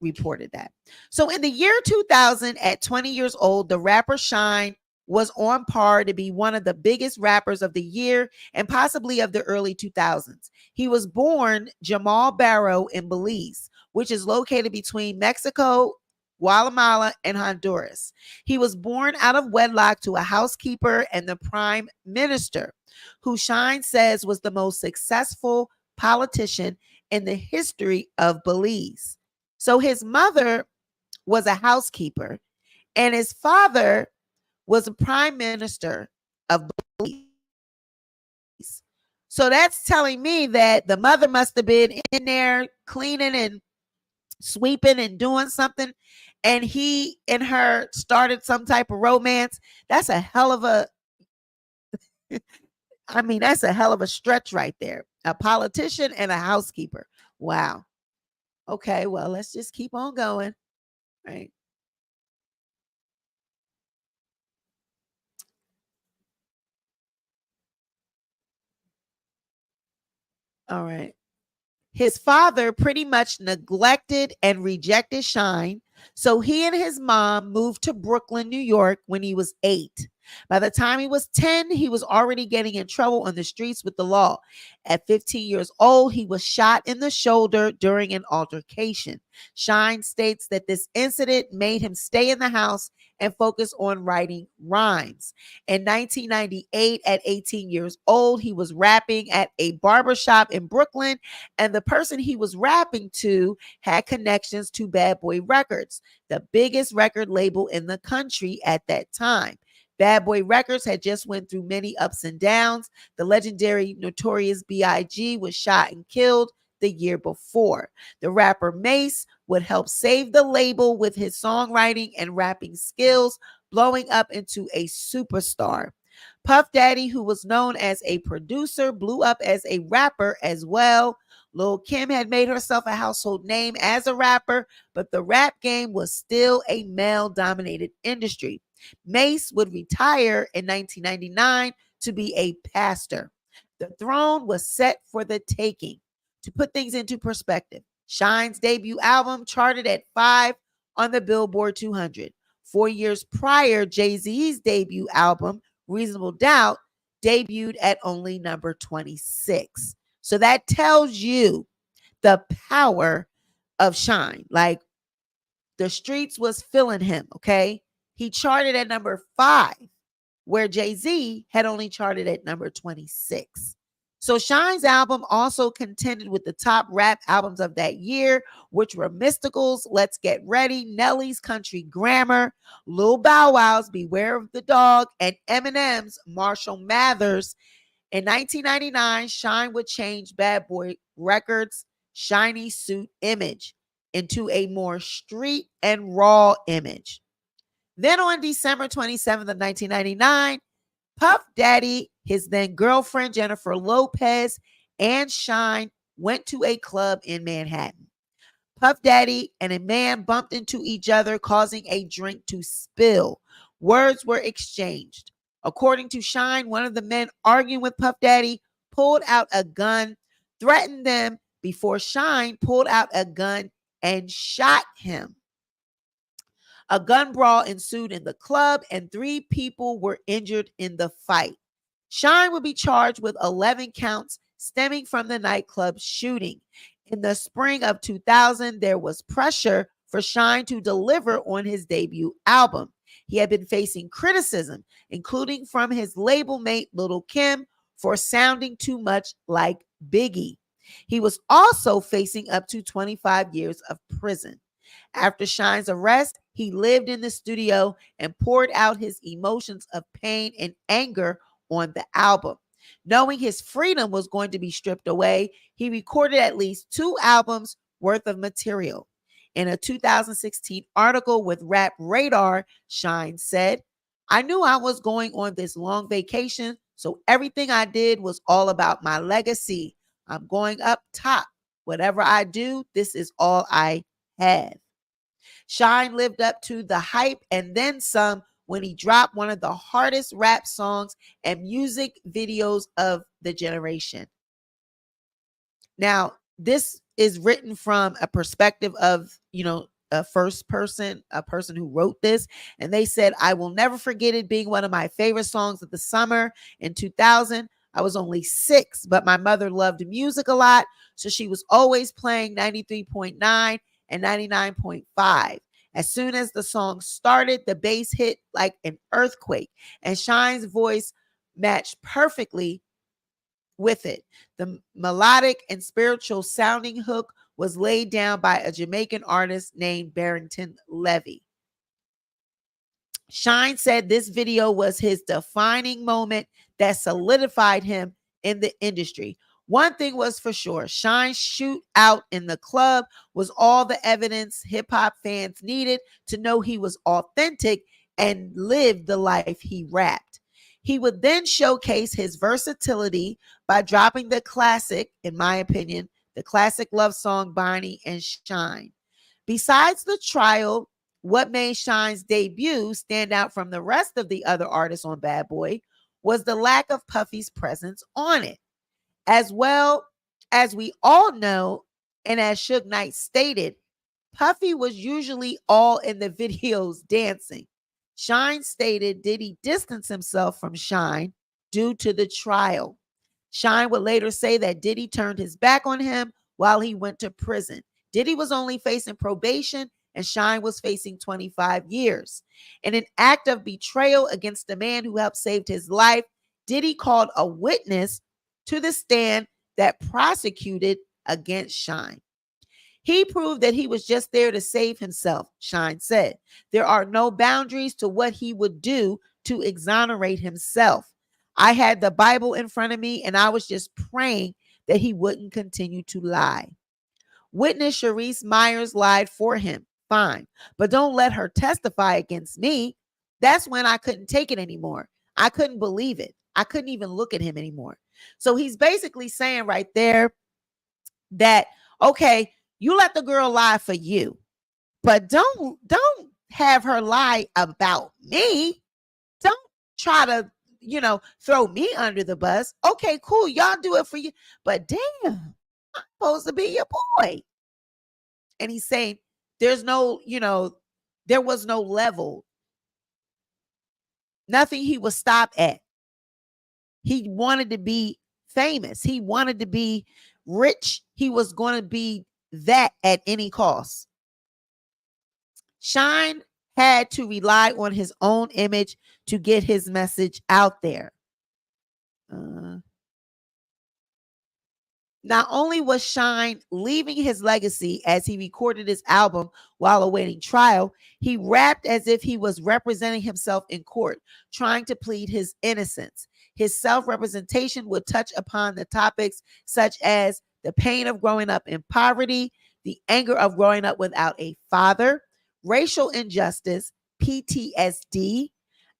reported that. So in the year 2000, at 20 years old, the rapper Shyne was on par to be one of the biggest rappers of the year and possibly of the early 2000s. He was born Jamal Barrow in Belize, which is located between Mexico, Guatemala, and Honduras. He was born out of wedlock to a housekeeper and the prime minister, who Shyne says was the most successful politician in the history of Belize. So his mother was a housekeeper and his father was a prime minister of Belize. So that's telling me that the mother must have been in there cleaning and sweeping and doing something, and he and her started some type of romance. That's a hell of a that's a hell of a stretch right there. A politician and a housekeeper. Wow. Okay, well, let's just keep on going. Right. All right. His father pretty much neglected and rejected Shyne, so he and his mom moved to Brooklyn, New York when he was 8. By the time he was 10, he was already getting in trouble on the streets with the law. At 15 years old, he was shot in the shoulder during an altercation. Shyne states that this incident made him stay in the house and focus on writing rhymes. In 1998, at 18 years old, he was rapping at a barbershop in Brooklyn, and the person he was rapping to had connections to Bad Boy Records, the biggest record label in the country at that time. Bad Boy Records had just went through many ups and downs. The legendary Notorious B.I.G. was shot and killed the year before. The rapper Mace would help save the label with his songwriting and rapping skills, blowing up into a superstar. Puff Daddy, who was known as a producer, blew up as a rapper as well. Lil' Kim had made herself a household name as a rapper, but the rap game was still a male-dominated industry. Mace would retire in 1999 to be a pastor. The throne was set for the taking. To put things into perspective, Shyne's debut album charted at 5 on the Billboard 200. 4 years prior, Jay-Z's debut album, Reasonable Doubt, debuted at only number 26. So that tells you the power of Shyne. Like, the streets was feeling him, okay? He charted at number 5, where Jay-Z had only charted at number 26. So Shyne's album also contended with the top rap albums of that year, which were Mystikal's Let's Get Ready, Nelly's Country Grammar, Lil Bow Wow's Beware of the Dog, and Eminem's Marshall Mathers. In 1999, Shyne would change Bad Boy Records' shiny suit image into a more street and raw image. Then on December 27th of 1999, Puff Daddy, his then girlfriend Jennifer Lopez, and Shyne went to a club in Manhattan. Puff Daddy and a man bumped into each other, causing a drink to spill. Words were exchanged. According to Shyne, one of the men arguing with Puff Daddy pulled out a gun, threatened them before Shyne pulled out a gun and shot him. A gun brawl ensued in the club, and 3 people were injured in the fight. Shyne would be charged with 11 counts stemming from the nightclub shooting. In the spring of 2000, there was pressure for Shyne to deliver on his debut album. He had been facing criticism, including from his label mate Lil' Kim, for sounding too much like Biggie. He was also facing up to 25 years of prison. After Shyne's arrest, he lived in the studio and poured out his emotions of pain and anger on the album. Knowing his freedom was going to be stripped away, he recorded at least 2 albums worth of material. In a 2016 article with Rap Radar, Shyne said, "I knew I was going on this long vacation, so everything I did was all about my legacy. I'm going up top. Whatever I do, this is all I have." Shyne lived up to the hype and then some when he dropped one of the hardest rap songs and music videos of the generation. Now, this is written from a perspective of, a first person, a person who wrote this. And they said, "I will never forget it being one of my favorite songs of the summer in 2000. I was only 6, but my mother loved music a lot. So she was always playing 93.9 and 99.5. As soon as the song started, the bass hit like an earthquake, and Shyne's voice matched perfectly with it. The melodic and spiritual sounding hook was laid down by a Jamaican artist named Barrington Levy. Shyne said this video was his defining moment that solidified him in the industry. One thing was for sure, Shyne's shootout in the club was all the evidence hip-hop fans needed to know he was authentic and lived the life he rapped. He would then showcase his versatility by dropping the classic, in my opinion, the classic love song Bonnie and Shyne. Besides the trial, what made Shyne's debut stand out from the rest of the other artists on Bad Boy was the lack of Puffy's presence on it. As well as we all know, and as Suge Knight stated, Puffy was usually all in the videos dancing. Shyne stated Diddy distanced himself from Shyne due to the trial. Shyne would later say that Diddy turned his back on him while he went to prison. Diddy was only facing probation and Shyne was facing 25 years. In an act of betrayal against the man who helped save his life, Diddy called a witness to the stand that prosecuted against Shyne. He proved that he was just there to save himself, Shyne said. There are no boundaries to what he would do to exonerate himself. I had the Bible in front of me and I was just praying that he wouldn't continue to lie. Witness Sharice Myers lied for him. Fine, but don't let her testify against me. That's when I couldn't take it anymore. I couldn't believe it. I couldn't even look at him anymore. So he's basically saying right there that, okay, you let the girl lie for you, but don't have her lie about me. Don't try to, throw me under the bus. Okay, cool. Y'all do it for you. But damn, I'm supposed to be your boy. And he's saying there's no, there was no level. Nothing he would stop at. He wanted to be famous. He wanted to be rich. He was going to be that at any cost. Shyne had to rely on his own image to get his message out there. Not only was Shyne leaving his legacy as he recorded his album while awaiting trial, he rapped as if he was representing himself in court, trying to plead his innocence. His self-representation would touch upon the topics such as the pain of growing up in poverty, the anger of growing up without a father, racial injustice, PTSD,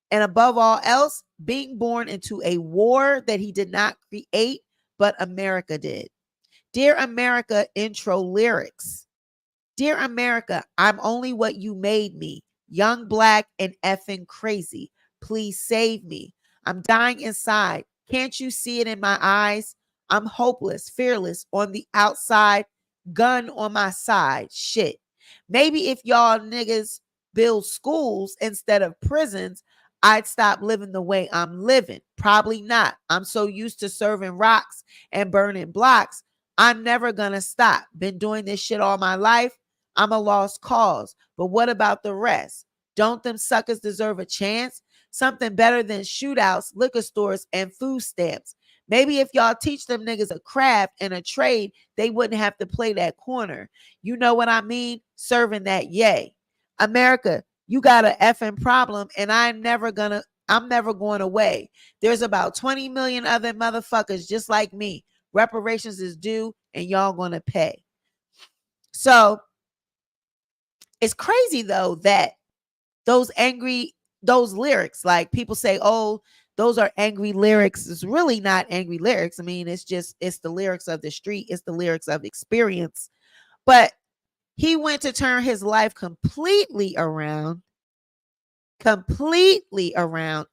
and above all else, being born into a war that he did not create, but America did. Dear America intro lyrics. Dear America, I'm only what you made me. Young, black, and effing crazy. Please save me. I'm dying inside. Can't you see it in my eyes? I'm hopeless, fearless on the outside, gun on my side. Shit. Maybe if y'all niggas build schools instead of prisons, I'd stop living the way I'm living. Probably not. I'm so used to serving rocks and burning blocks. I'm never gonna stop. Been doing this shit all my life. I'm a lost cause. But what about the rest? Don't them suckers deserve a chance? Something better than shootouts, liquor stores, and food stamps. Maybe if y'all teach them niggas a craft and a trade, they wouldn't have to play that corner. You know what I mean? Serving that yay. America, you got an effing problem, and I'm never going away. There's about 20 million other motherfuckers just like me. Reparations is due, and y'all gonna pay. So it's crazy though that those lyrics, like people say, oh, those are angry lyrics. It's really not angry lyrics. I mean, it's the lyrics of the street. It's the lyrics of experience. But he went to turn his life completely around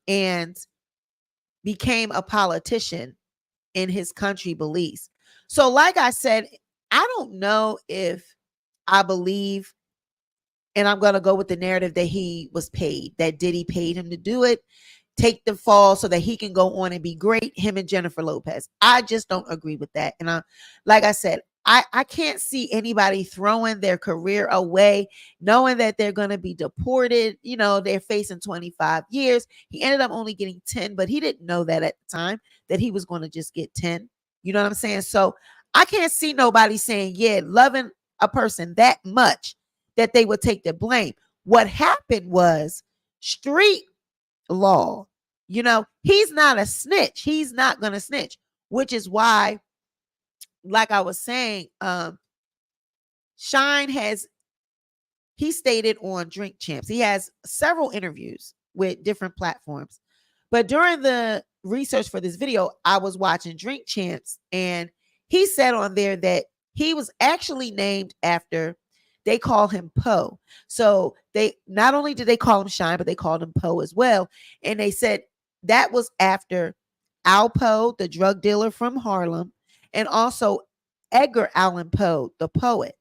and became a politician in his country beliefs. So like I said, I don't know if I believe, and I'm going to go with the narrative that he was paid, that Diddy paid him to do it, take the fall so that he can go on and be great, him and Jennifer Lopez. I just don't agree with that. And like I said, I can't see anybody throwing their career away, knowing that they're going to be deported. They're facing 25 years. He ended up only getting 10, but he didn't know that at the time that he was going to just get 10. You know what I'm saying? So I can't see nobody saying, yeah, loving a person that much that they would take the blame. What happened was street law. He's not a snitch. He's not going to snitch, which is why, like I was saying, Shyne he stated on Drink Champs, he has several interviews with different platforms. But during the research for this video, I was watching Drink Champs, and he said on there that he was actually named after, they call him Poe. So they not only did they call him Shyne, but they called him Poe as well. And they said that was after Al Poe, the drug dealer from Harlem, and also Edgar Allan Poe, the poet.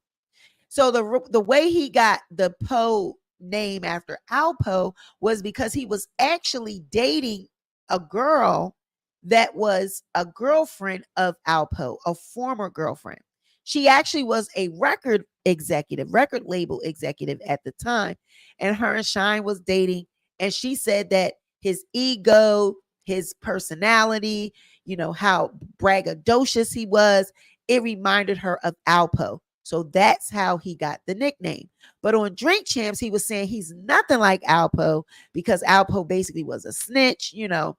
So the way he got the Poe name after Al Poe was because he was actually dating a girl that was a girlfriend of Al Poe, a former girlfriend. She actually was a record label executive at the time. And her and Shyne was dating. And she said that his ego, his personality, how braggadocious he was, it reminded her of Al Poe. So that's how he got the nickname. But on Drink Champs, he was saying he's nothing like Al Poe because Al Poe basically was a snitch, And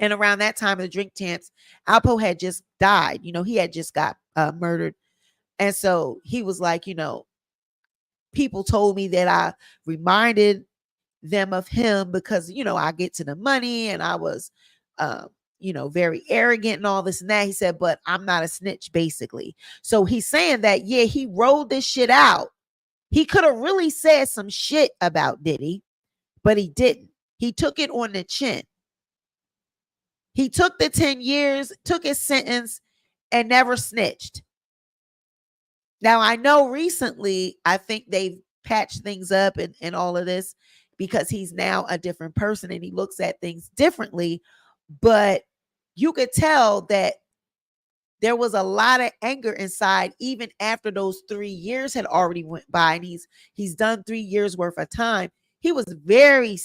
around that time of the Drink Champs, Al Poe had just died. He had just got murdered. And so he was like, people told me that I reminded them of him because, I get to the money and I was, very arrogant and all this and that. He said, but I'm not a snitch, basically. So he's saying that, yeah, he rolled this shit out. He could have really said some shit about Diddy, but he didn't. He took it on the chin. He took the 10 years, took his sentence, and never snitched. Now, I know recently, I think they've patched things up and all of this because he's now a different person and he looks at things differently. But you could tell that there was a lot of anger inside even after those 3 years had already went by, and he's done 3 years worth of time. He was very,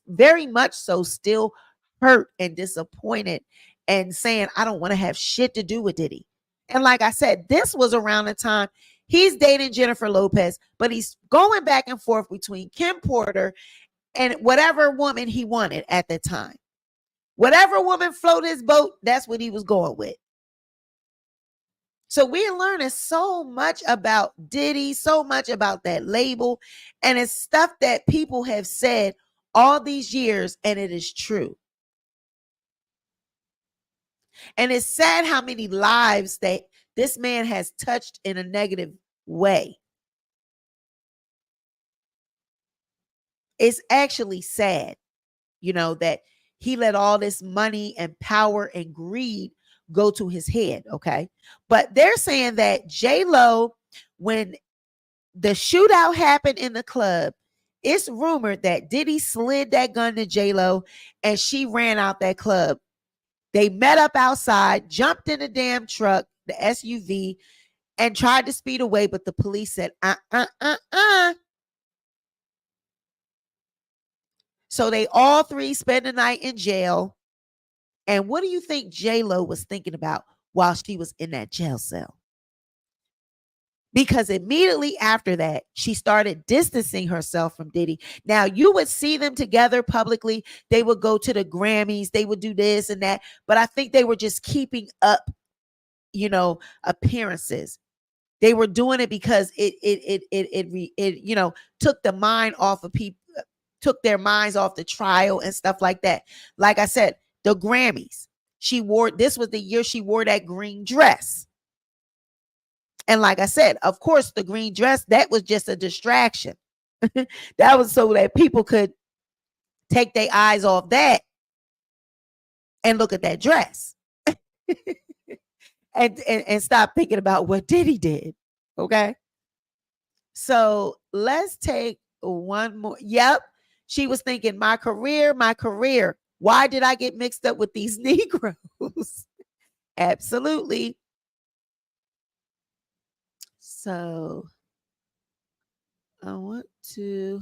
very much so still hurt and disappointed and saying, I don't want to have shit to do with Diddy. And like I said, this was around the time he's dating Jennifer Lopez, but he's going back and forth between Kim Porter and whatever woman he wanted at the time. Whatever woman floated his boat, that's what he was going with. So we're learning so much about Diddy, so much about that label, and it's stuff that people have said all these years, and it is true. And it's sad how many lives that this man has touched in a negative way. It's actually sad, that he let all this money and power and greed go to his head, okay? But they're saying that JLo, when the shootout happened in the club, it's rumored that Diddy slid that gun to JLo and she ran out that club. They met up outside, jumped in the damn truck, the SUV, and tried to speed away, but the police said, So they all three spent the night in jail. And what do you think JLo was thinking about while she was in that jail cell? Because immediately after that, she started distancing herself from Diddy. Now, you would see them together publicly. They would go to the Grammys. They would do this and that. But I think they were just keeping up, appearances. They were doing it because it took the mind off of people, took their minds off the trial and stuff like that. Like I said, the Grammys. This was the year she wore that green dress. And like I said, of course, the green dress, that was just a distraction. That was so that people could take their eyes off that and look at that dress and stop thinking about what Diddy did. Okay. So let's take one more. Yep. She was thinking, my career. Why did I get mixed up with these Negroes? Absolutely. So I want to.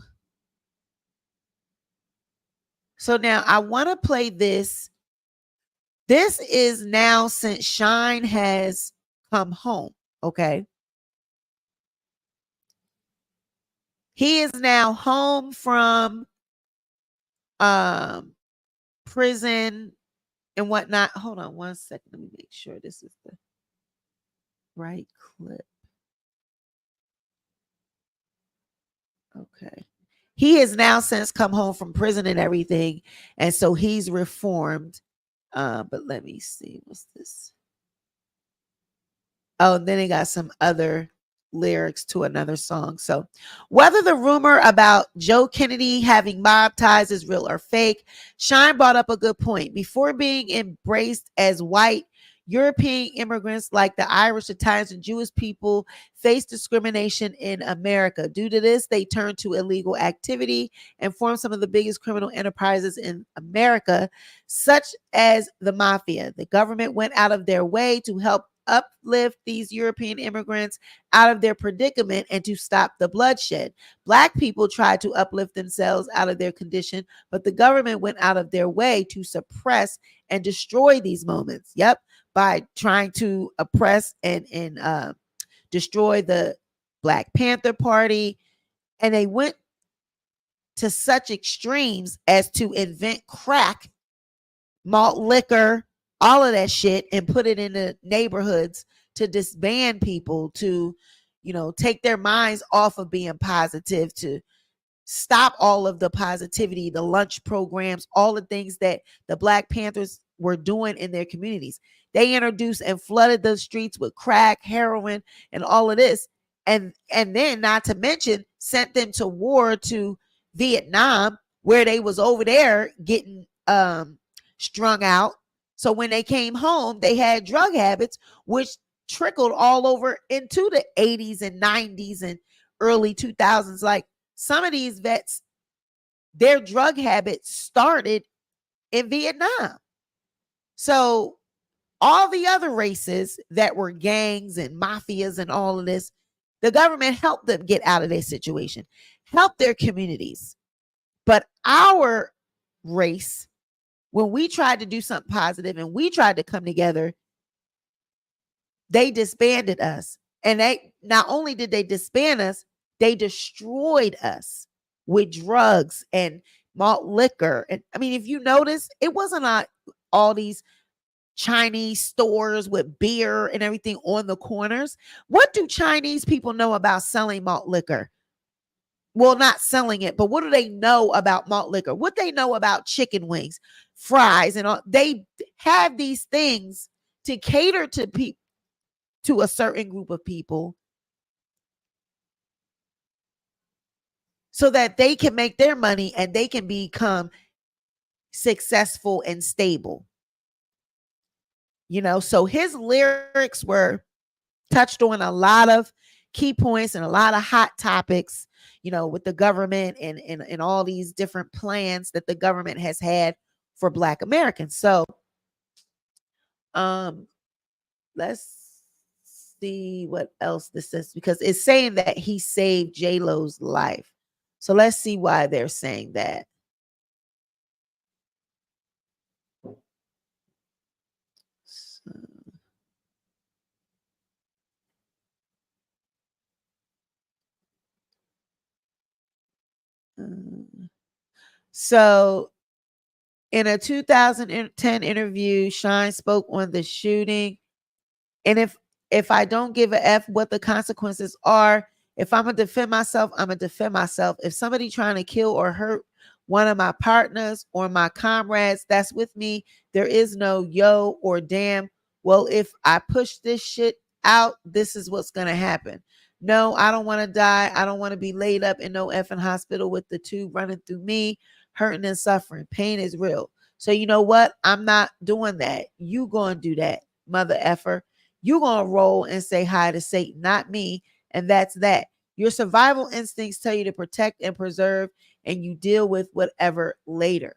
So now I want to play this. This is now since Shyne has come home. Okay. He is now home from prison and whatnot. Hold on 1 second. Let me make sure this is the right clip. Okay. He has now since come home from prison and everything. And so he's reformed. But let me see. What's this? Oh, and then they got some other lyrics to another song. So whether the rumor about Joe Kennedy having mob ties is real or fake, Shyne brought up a good point. Before being embraced as white, European immigrants like the Irish, Italians, and Jewish people face discrimination in America. Due to this, they turned to illegal activity and formed some of the biggest criminal enterprises in America, such as the mafia. The government went out of their way to help uplift these European immigrants out of their predicament and to stop the bloodshed. Black people tried to uplift themselves out of their condition, but the government went out of their way to suppress and destroy these moments. Yep, by trying to oppress and destroy the Black Panther Party. And they went to such extremes as to invent crack, malt liquor, all of that shit, and put it in the neighborhoods to disband people, to, take their minds off of being positive, to stop all of the positivity, the lunch programs, all the things that the Black Panthers were doing in their communities. They introduced and flooded the streets with crack, heroin, and all of this. And then, not to mention, sent them to war to Vietnam, where they was over there getting strung out. So when they came home, they had drug habits, which trickled all over into the 80s and 90s and early 2000s. Like, some of these vets, their drug habits started in Vietnam. So all the other races that were gangs and mafias and all of this, the government helped them get out of their situation, helped their communities. But our race, when we tried to do something positive and we tried to come together, they disbanded us. And they not only did they disband us, they destroyed us with drugs and malt liquor. And I mean, if you notice, it wasn't all these Chinese stores with beer and everything on the corners. What do Chinese people know about selling malt liquor? Well, not selling it, but what do they know about malt liquor? What they know about chicken wings, fries, and all. They have these things to cater to a certain group of people, so that they can make their money and they can become successful and stable. So his lyrics were touched on a lot of key points and a lot of hot topics, with the government and all these different plans that the government has had for Black Americans. So let's see what else this is, because it's saying that he saved JLo's life. So let's see why they're saying that. So in a 2010 interview, Shyne spoke on the shooting. And if I don't give a F what the consequences are, if I'm going to defend myself, I'm going to defend myself. If somebody trying to kill or hurt one of my partners or my comrades that's with me, there is no yo or damn. Well, if I push this shit out, this is what's going to happen. No, I don't want to die. I don't want to be laid up in no effing hospital with the tube running through me, hurting and suffering. Pain is real. So you know what? I'm not doing that. You going to do that, mother effer. You going to roll and say hi to Satan, not me. And that's that. Your survival instincts tell you to protect and preserve, and you deal with whatever later.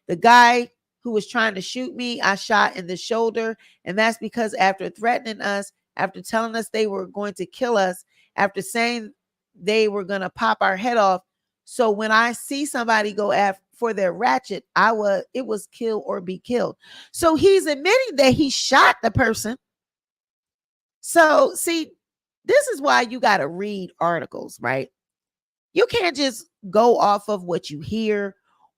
The guy who was trying to shoot me, I shot in the shoulder. And that's because after threatening us, after telling us they were going to kill us, after saying they were going to pop our head off. So when I see somebody go for their ratchet, it was kill or be killed. So he's admitting that he shot the person. So see, this is why you got to read articles, right? You can't just go off of what you hear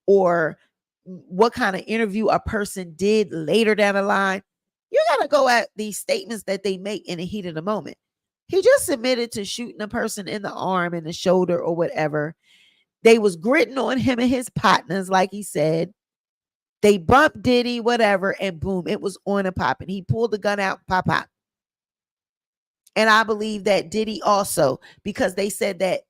or what kind of interview a person did later down the line. You got to go at these statements that they make in the heat of the moment. He just admitted to shooting a person in the arm, in the shoulder, or whatever. They was gritting on him and his partners, like he said. They bumped Diddy, whatever, and boom, it was on and popping. He pulled the gun out, pop, pop. And I believe that Diddy also, because they said that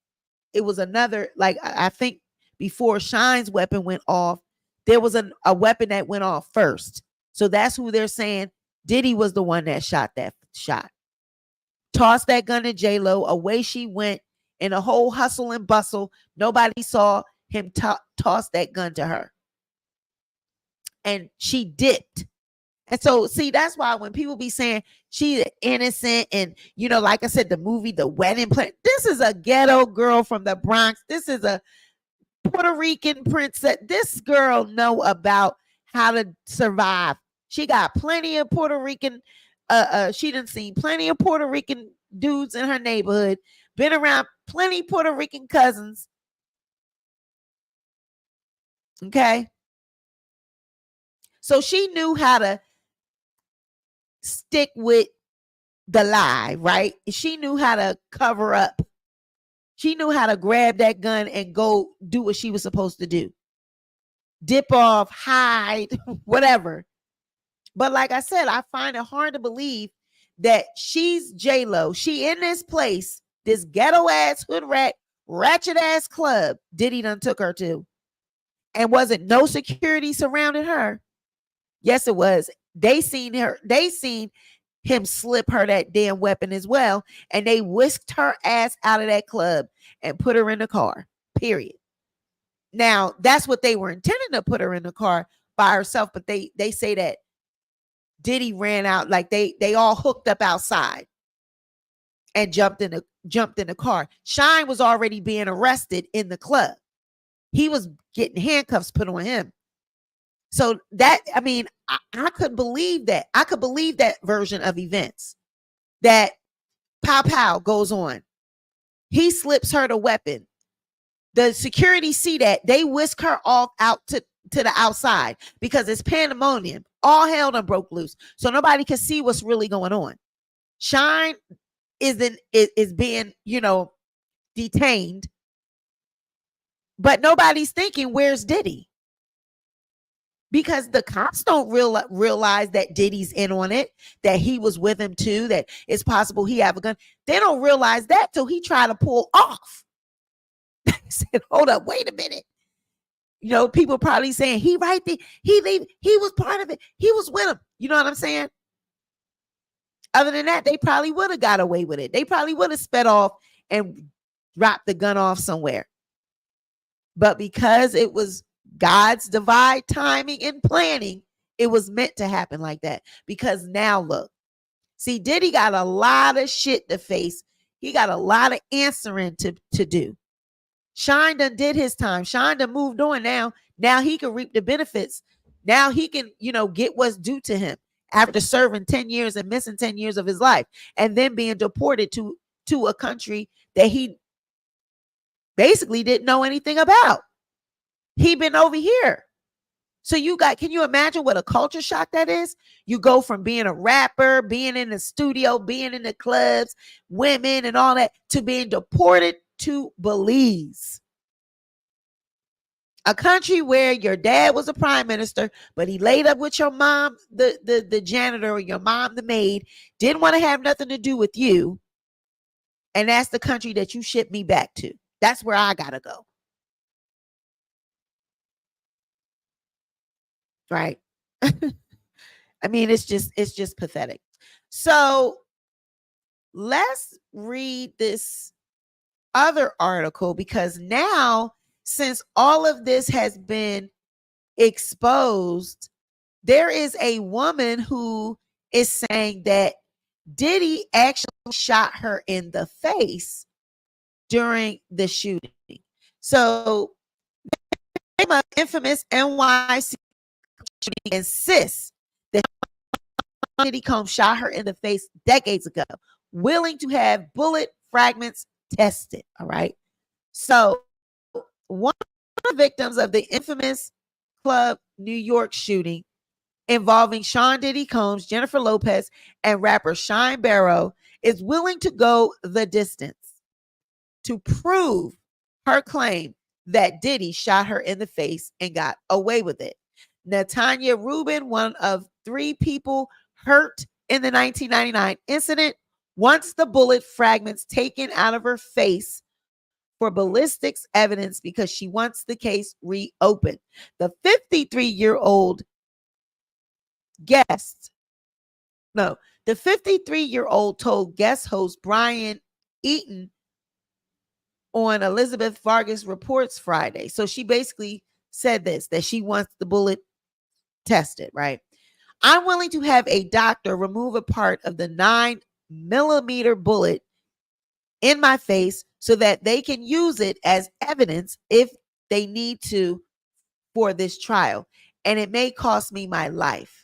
it was another, like, I think before Shyne's weapon went off, there was a weapon that went off first. So that's who they're saying Diddy was the one that shot that shot. Tossed that gun to JLo. Away she went in a whole hustle and bustle. Nobody saw him toss that gun to her. And she dipped. And so, see, that's why when people be saying she's innocent and, you know, like I said, the movie, The Wedding Plan, this is a ghetto girl from the Bronx. This is a Puerto Rican princess. This girl know about how to survive. She got plenty of Puerto Rican, she done seen plenty of Puerto Rican dudes in her neighborhood, been around plenty Puerto Rican cousins. Okay. So she knew how to stick with the lie, right? She knew how to cover up. She knew how to grab that gun and go do what she was supposed to do. Dip off, hide, whatever. But like I said, I find it hard to believe that she's JLo. She in this place, this ghetto ass hood rat, ratchet ass club Diddy done took her to. And wasn't no security surrounding her? Yes, it was. They seen him slip her that damn weapon as well. And they whisked her ass out of that club and put her in the car. Period. Now, that's what they were intending to put her in the car by herself. But they say that Diddy ran out, like they all hooked up outside and jumped in the car. Shyne was already being arrested in the club. He was getting handcuffs put on him. So that, I mean, I could believe that. I could believe that version of events. That pow pow goes on. He slips her the weapon. The security see that. They whisk her off out to the outside because it's pandemonium. All hell done broke loose. So nobody can see what's really going on. Shyne is being, you know, detained. But nobody's thinking, where's Diddy? Because the cops don't realize that Diddy's in on it, that he was with him too, that it's possible he have a gun. They don't realize that till he tried to pull off. They said, hold up, wait a minute. You know, people probably saying, he right there, he was part of it. He was with him. You know what I'm saying? Other than that, they probably would have got away with it. They probably would have sped off and dropped the gun off somewhere. But because it was God's divine timing and planning, it was meant to happen like that. Because now look, see, Diddy got a lot of shit to face. He got a lot of answering to do. Shyne done did his time. Shyne done moved on now. Now he can reap the benefits. Now he can, you know, get what's due to him after serving 10 years and missing 10 years of his life and then being deported to a country that he basically didn't know anything about. He been over here. So can you imagine what a culture shock that is? You go from being a rapper, being in the studio, being in the clubs, women and all that, to being deported to Belize. A country where your dad was a prime minister, but he laid up with your mom, the janitor, or your mom, the maid, didn't want to have nothing to do with you. And that's the country that you shipped me back to. That's where I gotta go. Right. I mean, it's just pathetic. So let's read this other article, because now, since all of this has been exposed, there is a woman who is saying that Diddy actually shot her in the face during the shooting. So the infamous NYC insists that Diddy Combs shot her in the face decades ago, willing to have bullet fragments tested. All right. So one of the victims of the infamous Club New York shooting involving Sean Diddy Combs, Jennifer Lopez, and rapper Shyne Barrow is willing to go the distance to prove her claim that Diddy shot her in the face and got away with it. Natanya Rubin, one of 3 people hurt in the 1999 incident, wants the bullet fragments taken out of her face for ballistics evidence because she wants the case reopened. The 53-year-old the 53-year-old told guest host Brian Eaton on Elizabeth Vargas Reports Friday. So she basically said this, that she wants the bullet tested, right? I'm willing to have a doctor remove a part of the 9mm bullet in my face so that they can use it as evidence if they need to for this trial. And it may cost me my life.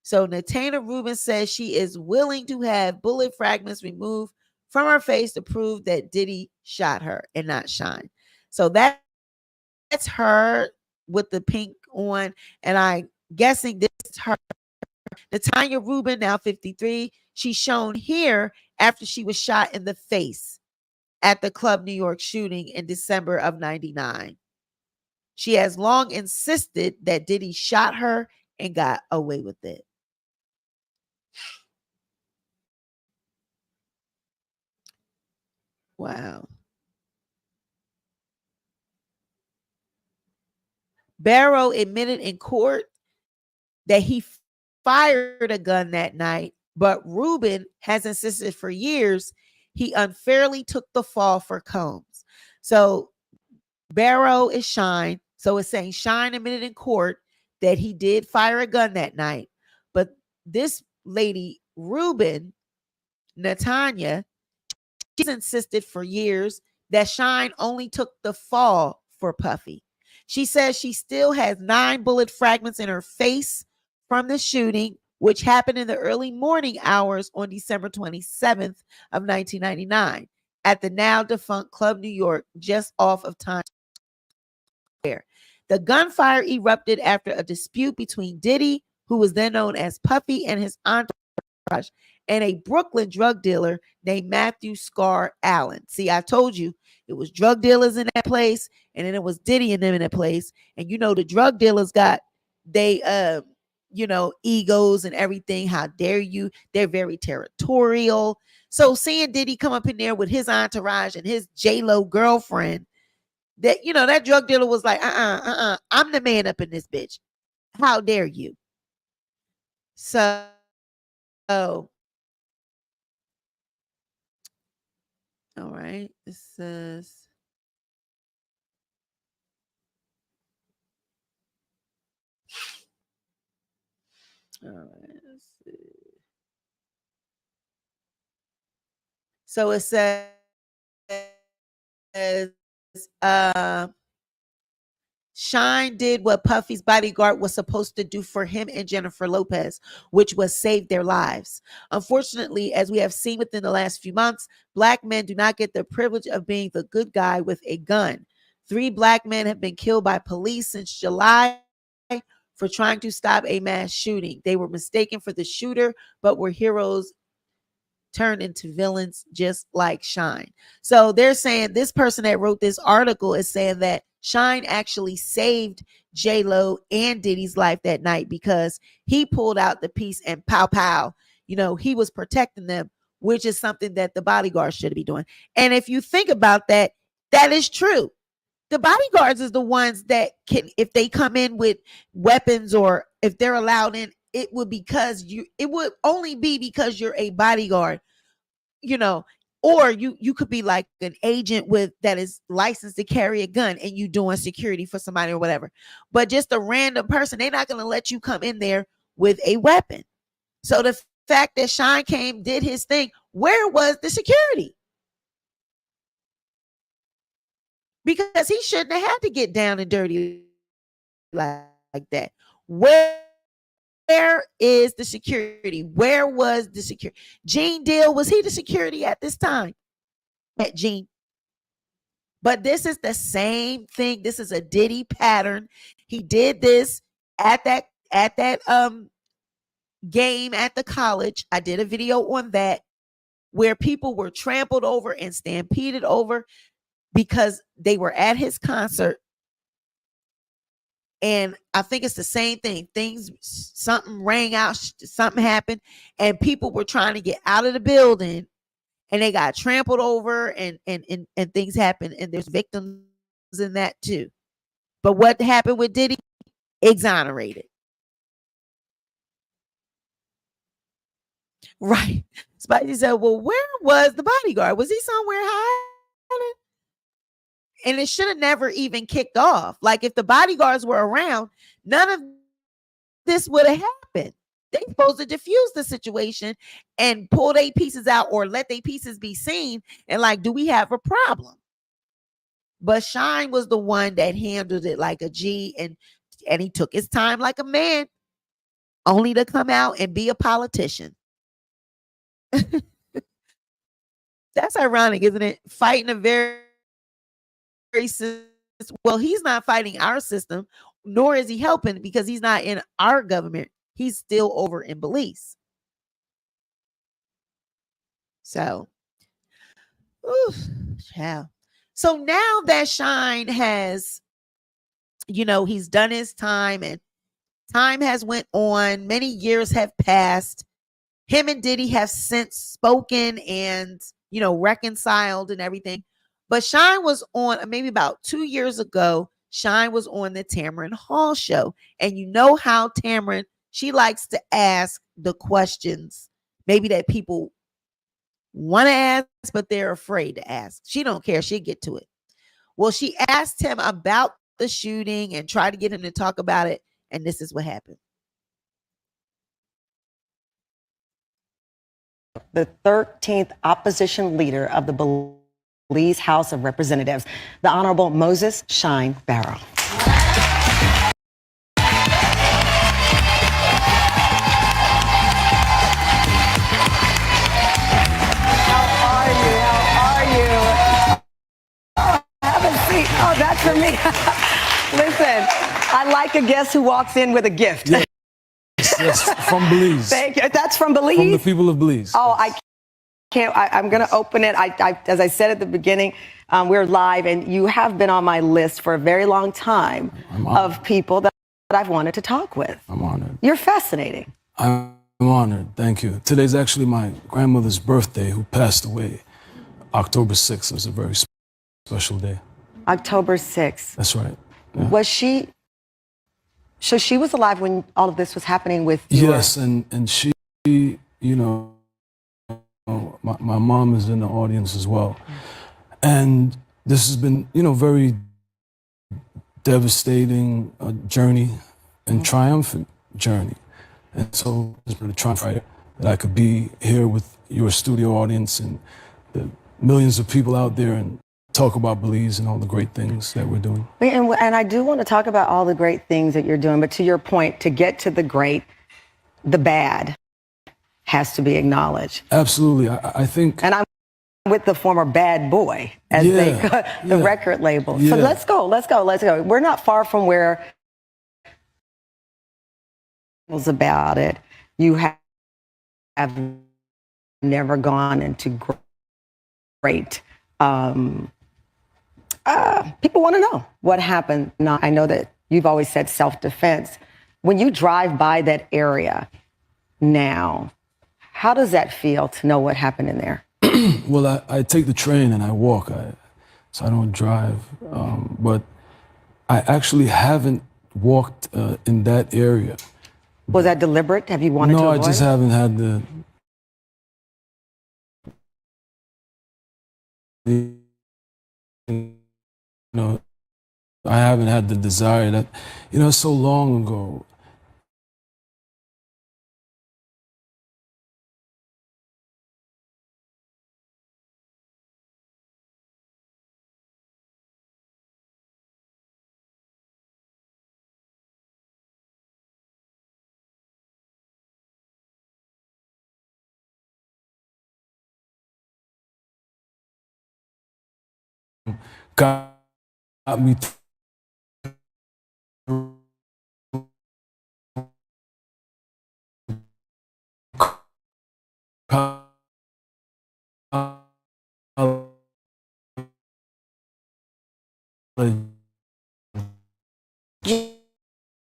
So Natana Rubin says she is willing to have bullet fragments removed from her face to prove that Diddy shot her and not Shyne. So that's her with the pink on. And I'm guessing this is her. Natanya Rubin, now 53. She's shown here after she was shot in the face at the Club New York shooting in December of 99. She has long insisted that Diddy shot her and got away with it. Wow. Barrow admitted in court that he fired a gun that night, but Rubin has insisted for years he unfairly took the fall for Combs. So Barrow is Shyne. So it's saying Shyne admitted in court that he did fire a gun that night, but this lady, Rubin, Natanya, she's insisted for years that Shyne only took the fall for Puffy. She says she still has 9 bullet fragments in her face from the shooting, which happened in the early morning hours on December 27th of 1999 at the now defunct Club New York, just off of Times Square. The gunfire erupted after a dispute between Diddy, who was then known as Puffy, and his entourage, and a Brooklyn drug dealer named Matthew Scar Allen. See, I told you it was drug dealers in that place, and then it was Diddy and them in that place. And you know, the drug dealers got egos and everything. How dare you? They're very territorial. So seeing Diddy come up in there with his entourage and his JLo girlfriend, that drug dealer was like, I'm the man up in this bitch. How dare you? So all right, this says all right, let's see. So it says Shyne did what Puffy's bodyguard was supposed to do for him and Jennifer Lopez, which was save their lives. Unfortunately, as we have seen within the last few months, Black men do not get the privilege of being the good guy with a gun. 3 Black men have been killed by police since July for trying to stop a mass shooting. They were mistaken for the shooter, but were heroes turned into villains just like Shyne. So they're saying, this person that wrote this article is saying that Shyne actually saved JLo and Diddy's life that night because he pulled out the piece and pow pow, he was protecting them, which is something that the bodyguards should be doing. And if you think about that, that is true. The bodyguards is the ones that can, if they come in with weapons or if they're allowed in, it would only be because you're a bodyguard, or you could be like an agent that is licensed to carry a gun and you doing security for somebody or whatever. But just a random person, they're not going to let you come in there with a weapon. So the fact that Shyne came, did his thing, where was the security? Because he shouldn't have had to get down and dirty like that. Where is the security? Where was the security? Gene Deal, was he the security at this time? At Gene. But this is the same thing. This is a Diddy pattern. He did this at that game at the college. I did a video on that where people were trampled over and stampeded over because they were at his concert And I think it's the same thing. Something rang out, something happened, and people were trying to get out of the building, and they got trampled over, and things happened, and there's victims in that too. But what happened with Diddy? Exonerated. Right. Spidey said, well, where was the bodyguard? Was he somewhere hiding? And it should have never even kicked off. Like, if the bodyguards were around, none of this would have happened. They supposed to diffuse the situation and pull their pieces out, or let their pieces be seen, and like, do we have a problem? But Shyne was the one that handled it like a G, and he took his time like a man, only to come out and be a politician. That's ironic, isn't it? Fighting a very well, he's not fighting our system, nor is he helping, because he's not in our government. He's still over in Belize. So, yeah. So now that Shyne has, he's done his time, and time has went on. Many years have passed. Him and Diddy have since spoken and, reconciled and everything. But Shyne was on, maybe about 2 years ago, Shyne was on the Tamron Hall show. And you know how Tamron, she likes to ask the questions maybe that people want to ask, but they're afraid to ask. She don't care. She'll get to it. Well, she asked him about the shooting and tried to get him to talk about it. And this is what happened. The 13th opposition leader of the Belize House of Representatives, the Honorable Moses Shyne Barrow. Oh, that's for me. Listen, I like a guest who walks in with a gift. Yes, from Belize. Thank you. That's from Belize? From the people of Belize. Oh, I can't. I'm going to open it. As I said at the beginning, we're live, and you have been on my list for a very long time of people that I've wanted to talk with. I'm honored. You're fascinating. I'm honored. Thank you. Today's actually my grandmother's birthday, who passed away October 6th. It was a very special day. October 6th. That's right. Yeah. Was she... So she was alive when all of this was happening with you? Yes, and she, my mom is in the audience as well. And this has been, very devastating journey and triumphant journey. And so it's really triumphant that I could be here with your studio audience and the millions of people out there and talk about Belize and all the great things that we're doing. And I do want to talk about all the great things that you're doing, but to your point, to get to the great, the bad has to be acknowledged. Absolutely. I think... And I'm with the former bad boy, as the record label. So let's go. We're not far from where it was about it. You have never gone into great... people want to know what happened. Now, I know that you've always said self-defense. When you drive by that area now, how does that feel to know what happened in there? Well, I take the train and I walk, so I don't drive. But I actually haven't walked in that area. Was that deliberate? Have you wanted to avoid? No, I just haven't had I haven't had the desire that, so long ago. Got me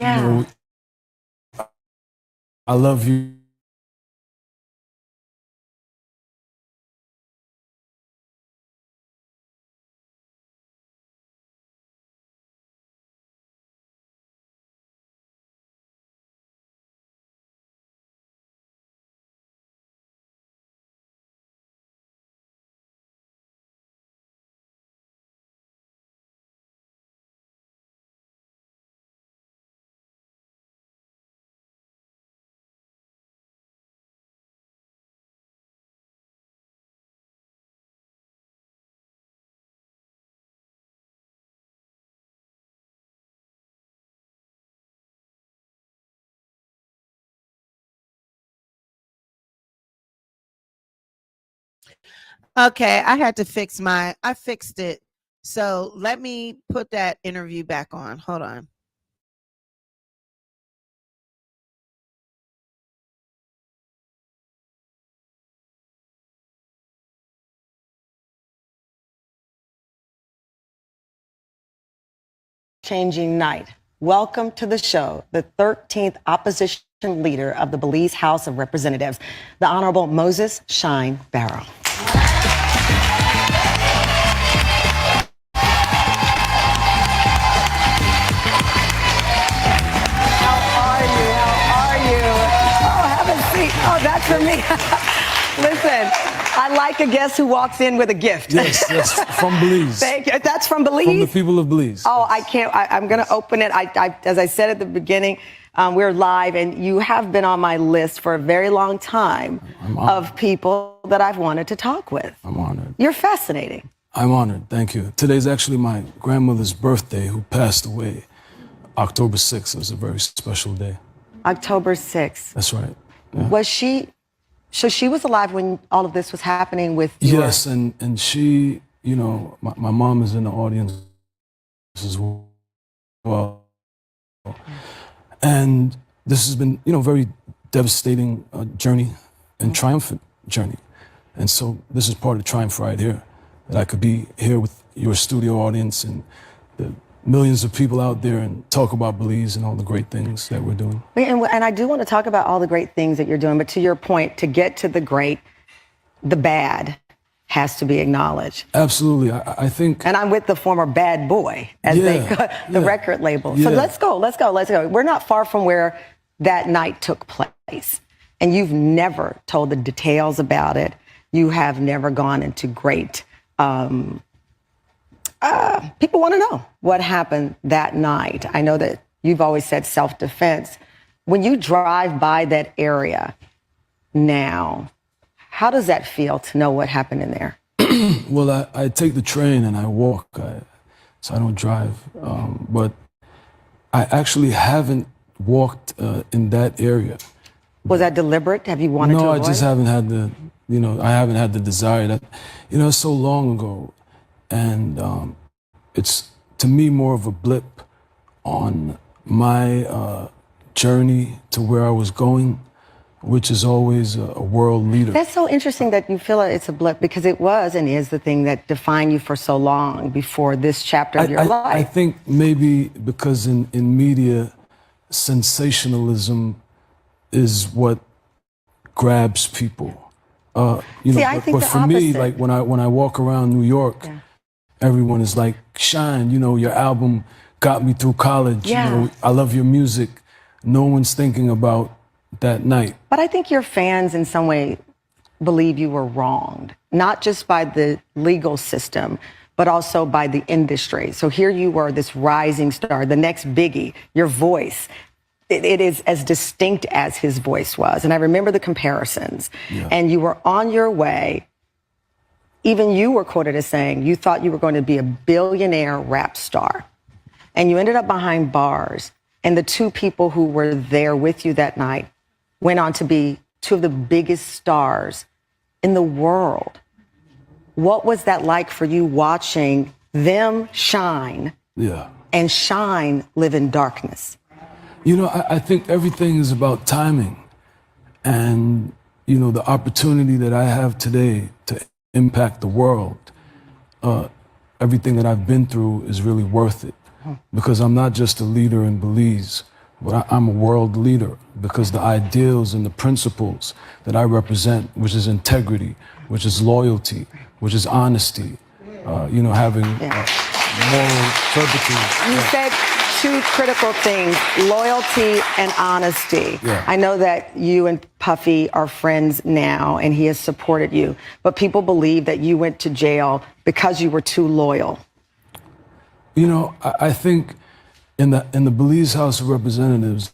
Yeah. You know, I love you. Okay, I fixed it. So let me put that interview back on. Hold on. Changing night. Welcome to the show, the 13th opposition leader of the Belize House of Representatives, the Honorable Moses Shyne Barrow. Oh, that's for me. Listen, I like a guest who walks in with a gift. Yes, from Belize. Thank you. That's from Belize? From the people of Belize. Oh, I can't. I'm going to open it. As I said at the beginning, we're live, and you have been on my list for a very long time of people that I've wanted to talk with. I'm honored. You're fascinating. I'm honored. Thank you. Today's actually my grandmother's birthday, who passed away October 6th. It was a very special day. October 6th. That's right. Yeah. Was she... So she was alive when all of this was happening with you? Yes, and she, you know, my mom is in the audience as well. And this has been, you know, very devastating journey and triumphant journey. And so this is part of the triumph right here, that I could be here with your studio audience and the millions of people out there and talk about Belize and all the great things that we're doing. And I do want to talk about all the great things that you're doing, but to your point, to get to the great, the bad has to be acknowledged. Absolutely, I think. And I'm with the former bad boy, as they call the record label. So let's go. We're not far from where that night took place. And you've never told the details about it. You have never gone into great, people want to know what happened that night. I know that you've always said self-defense. When you drive by that area now, how does that feel to know what happened in there? Well, I take the train and I walk, so I don't drive. But I actually haven't walked in that area. Was that deliberate? Have you wanted to avoid? No, I just haven't had the, I haven't had the desire. That, it's so long ago. And it's, to me, more of a blip on my journey to where I was going, which is always a world leader. That's so interesting that you feel like it's a blip, because it was and is the thing that defined you for so long before this chapter of your life. I think maybe because in media, sensationalism is what grabs people. I think but for me, like when I walk around New York, everyone is like, Shyne, your album got me through college. Yeah. I love your music. No one's thinking about that night. But I think your fans in some way believe you were wronged, not just by the legal system, but also by the industry. So here you were, this rising star, the next Biggie, your voice. It is as distinct as his voice was. And I remember the comparisons. Yeah. And you were on your way. Even you were quoted as saying you thought you were going to be a billionaire rap star. And you ended up behind bars. And the two people who were there with you that night went on to be two of the biggest stars in the world. What was that like for you, watching them shine and shine live in darkness? I think everything is about timing. And, the opportunity that I have today to impact the world, everything that I've been through is really worth it. Because I'm not just a leader in Belize. but I'm a world leader because the ideals and the principles that I represent, which is integrity, which is loyalty, which is honesty, having moral turpitude. You said two critical things, loyalty and honesty. Yeah. I know that you and Puffy are friends now and he has supported you, but people believe that you went to jail because you were too loyal. I think in the Belize House of Representatives,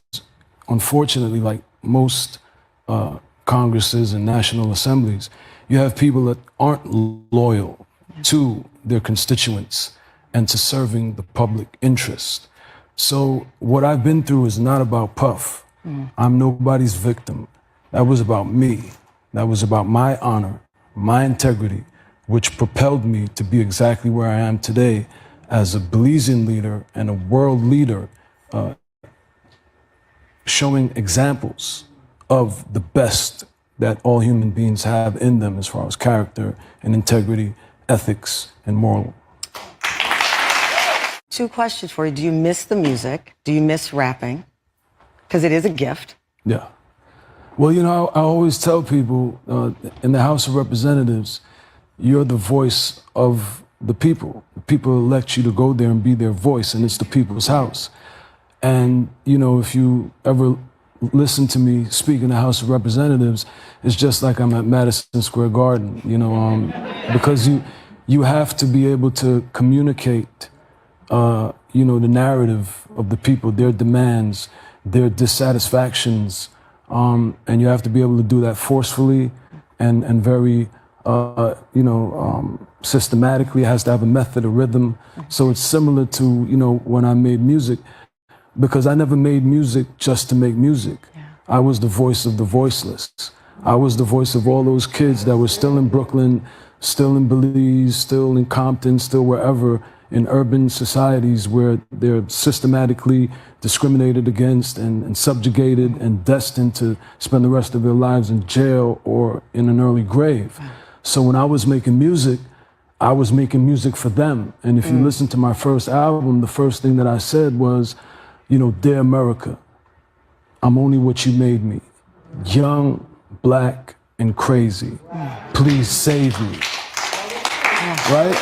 unfortunately, like most Congresses and National Assemblies, you have people that aren't loyal to their constituents and to serving the public interest. So what I've been through is not about Puff. I'm nobody's victim. That was about me. That was about my honor, my integrity, which propelled me to be exactly where I am today as a Belizean leader and a world leader, showing examples of the best that all human beings have in them as far as character and integrity, ethics, and moral. Two questions for you. Do you miss the music? Do you miss rapping? Because it is a gift. Yeah. Well, I always tell people in the House of Representatives, you're the voice of the people. The people elect you to go there and be their voice, and it's the people's house. And, if you ever listen to me speak in the House of Representatives, it's just like I'm at Madison Square Garden, because you have to be able to communicate, the narrative of the people, their demands, their dissatisfactions, and you have to be able to do that forcefully and very, systematically. It has to have a method, a rhythm. So it's similar to, when I made music, because I never made music just to make music. I was the voice of the voiceless. I was the voice of all those kids that were still in Brooklyn, still in Belize, still in Compton, still wherever, in urban societies where they're systematically discriminated against and subjugated and destined to spend the rest of their lives in jail or in an early grave. So when I was making music, I was making music for them. And if you listen to my first album, the first thing that I said was, Dear America, I'm only what you made me. Young, black, and crazy. Please save me. Right?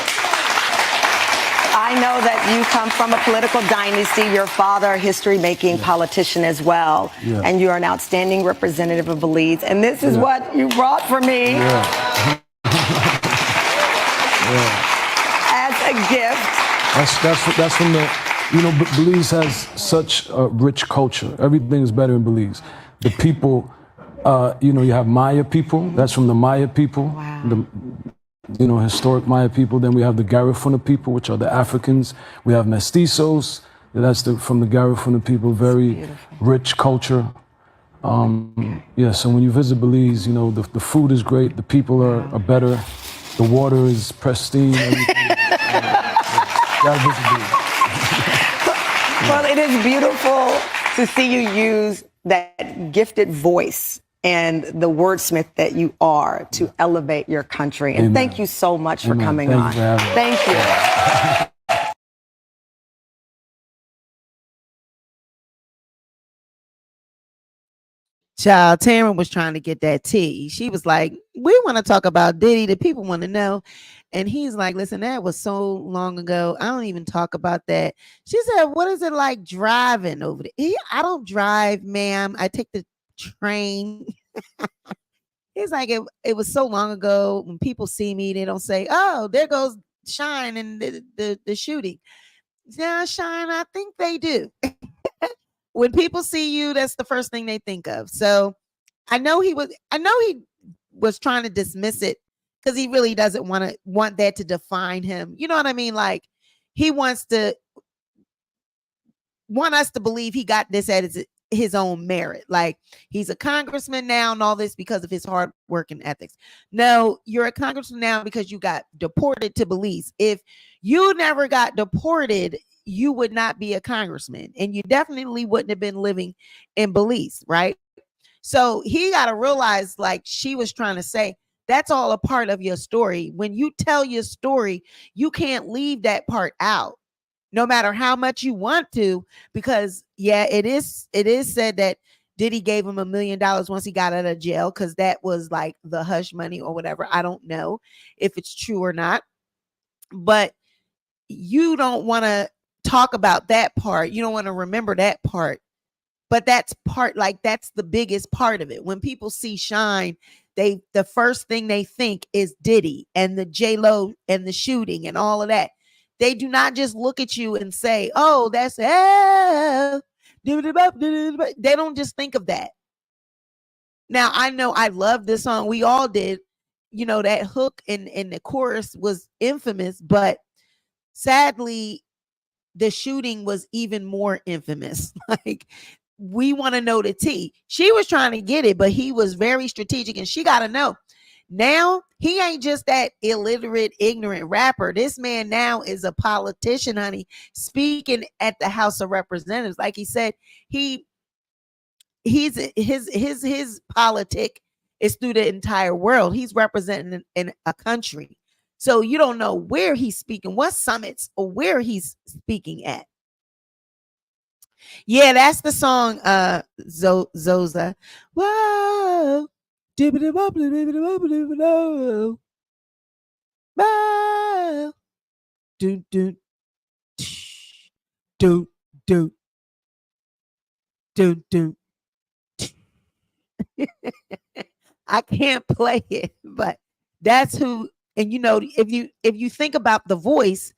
I know that you come from a political dynasty. Your father, a history-making politician as well. Yeah. And you are an outstanding representative of Belize. And this is what you brought for me as a gift. That's from the, Belize has such a rich culture. Everything is better in Belize. The people, you have Maya people. That's from the Maya people. Wow. The historic Maya people. Then we have the Garifuna people, which are the Africans. We have mestizos. That's from the Garifuna people. Very rich culture. So when you visit Belize, the food is great. The people are better. The water is pristine. Well, it is beautiful to see you use that gifted voice and the wordsmith that you are to elevate your country. And thank you so much for coming on. Thank you. Child, Tamron was trying to get that tea. She was like, we want to talk about Diddy. The people want to know. And he's like, listen, that was so long ago. I don't even talk about that. She said, what is it like driving over there? I don't drive, ma'am. I take the train. It's like, it was so long ago. When people see me, they don't say, oh, there goes Shyne and the shooting. Yeah, Shyne, I think they do. When people see you, that's the first thing they think of. So I know he was trying to dismiss it because he really doesn't want that to define him. You know what I mean? Like he want us to believe he got this at his own merit. Like he's a congressman now and all this because of his hard work and ethics. No, you're a congressman now because you got deported to Belize. If you never got deported, you would not be a congressman, and you definitely wouldn't have been living in Belize, right? So he got to realize, like she was trying to say, that's all a part of your story. When you tell your story, you can't leave that part out. no matter how much you want to, because yeah, it is said that Diddy gave him $1 million once he got out of jail, because that was like the hush money or whatever. I don't know if it's true or not, but you don't want to talk about that part. You don't want to remember that part. But that's the biggest part of it. When people see Shyne, the first thing they think is Diddy and the JLo and the shooting and all of that. They do not just look at you and say, oh, that's they don't just think of that. Now, I know I love this song. We all did. You know, that hook in the chorus was infamous, but sadly, the shooting was even more infamous. Like, we want to know the tea. She was trying to get it, but he was very strategic, and she got to know. Now, he ain't just that illiterate, ignorant rapper. This man now is a politician, honey, speaking at the House of Representatives. Like he said, his politic is through the entire world. He's representing in a country. So you don't know where he's speaking, what summits, or where he's speaking at. Yeah, that's the song Zoza. Whoa. Do do do do do do. I can't play it, but that's who. And you know, if you think about the voice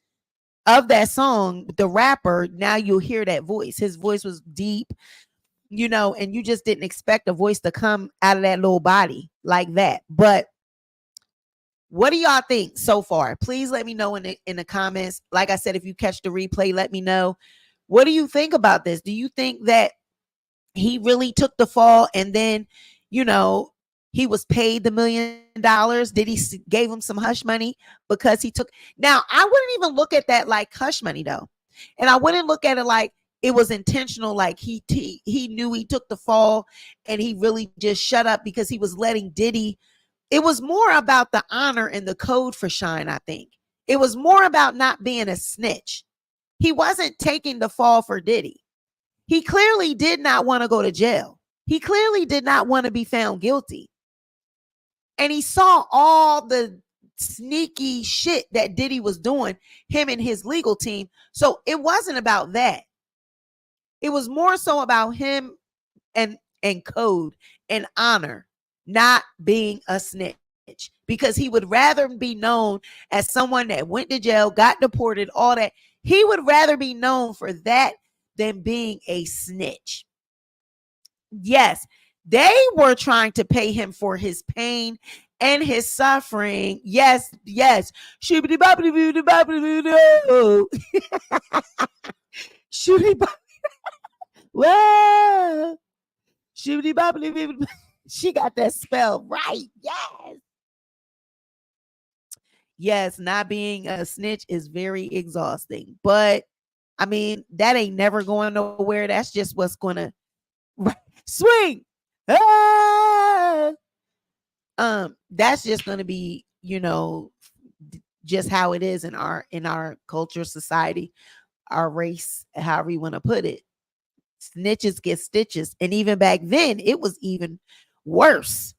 of that song, the rapper, now you'll hear that voice. His voice was deep, you know, and you just didn't expect a voice to come out of that little body like that. But what do y'all think so far? Please let me know in the comments. Like I said, if you catch the replay, let me know. What do you think about this? Do you think that he really took the fall, and then, you know, he was paid the $1 million? Did he gave him some hush money because he took? Now, I wouldn't even look at that like hush money though. And I wouldn't look at it like it was intentional. Like he knew he took the fall and he really just shut up because he was letting Diddy. It was more about the honor and the code for Shyne. I think it was more about not being a snitch. He wasn't taking the fall for Diddy. He clearly did not want to go to jail. He clearly did not want to be found guilty. And he saw all the sneaky shit that Diddy was doing, him and his legal team. So it wasn't about that. It was more so about him and code and honor, not being a snitch, because he would rather be known as someone that went to jail, got deported, all that. He would rather be known for that than being a snitch. Yes, they were trying to pay him for his pain and his suffering. Yes, yes. Shooty Whoa. She got that spell right. Yes. Yes, not being a snitch is very exhausting. But I mean, that ain't never going nowhere. That's just what's gonna swing. That's just gonna be, you know, just how it is in our culture, society, our race, however you want to put it. Snitches get stitches. And even back then, it was even worse.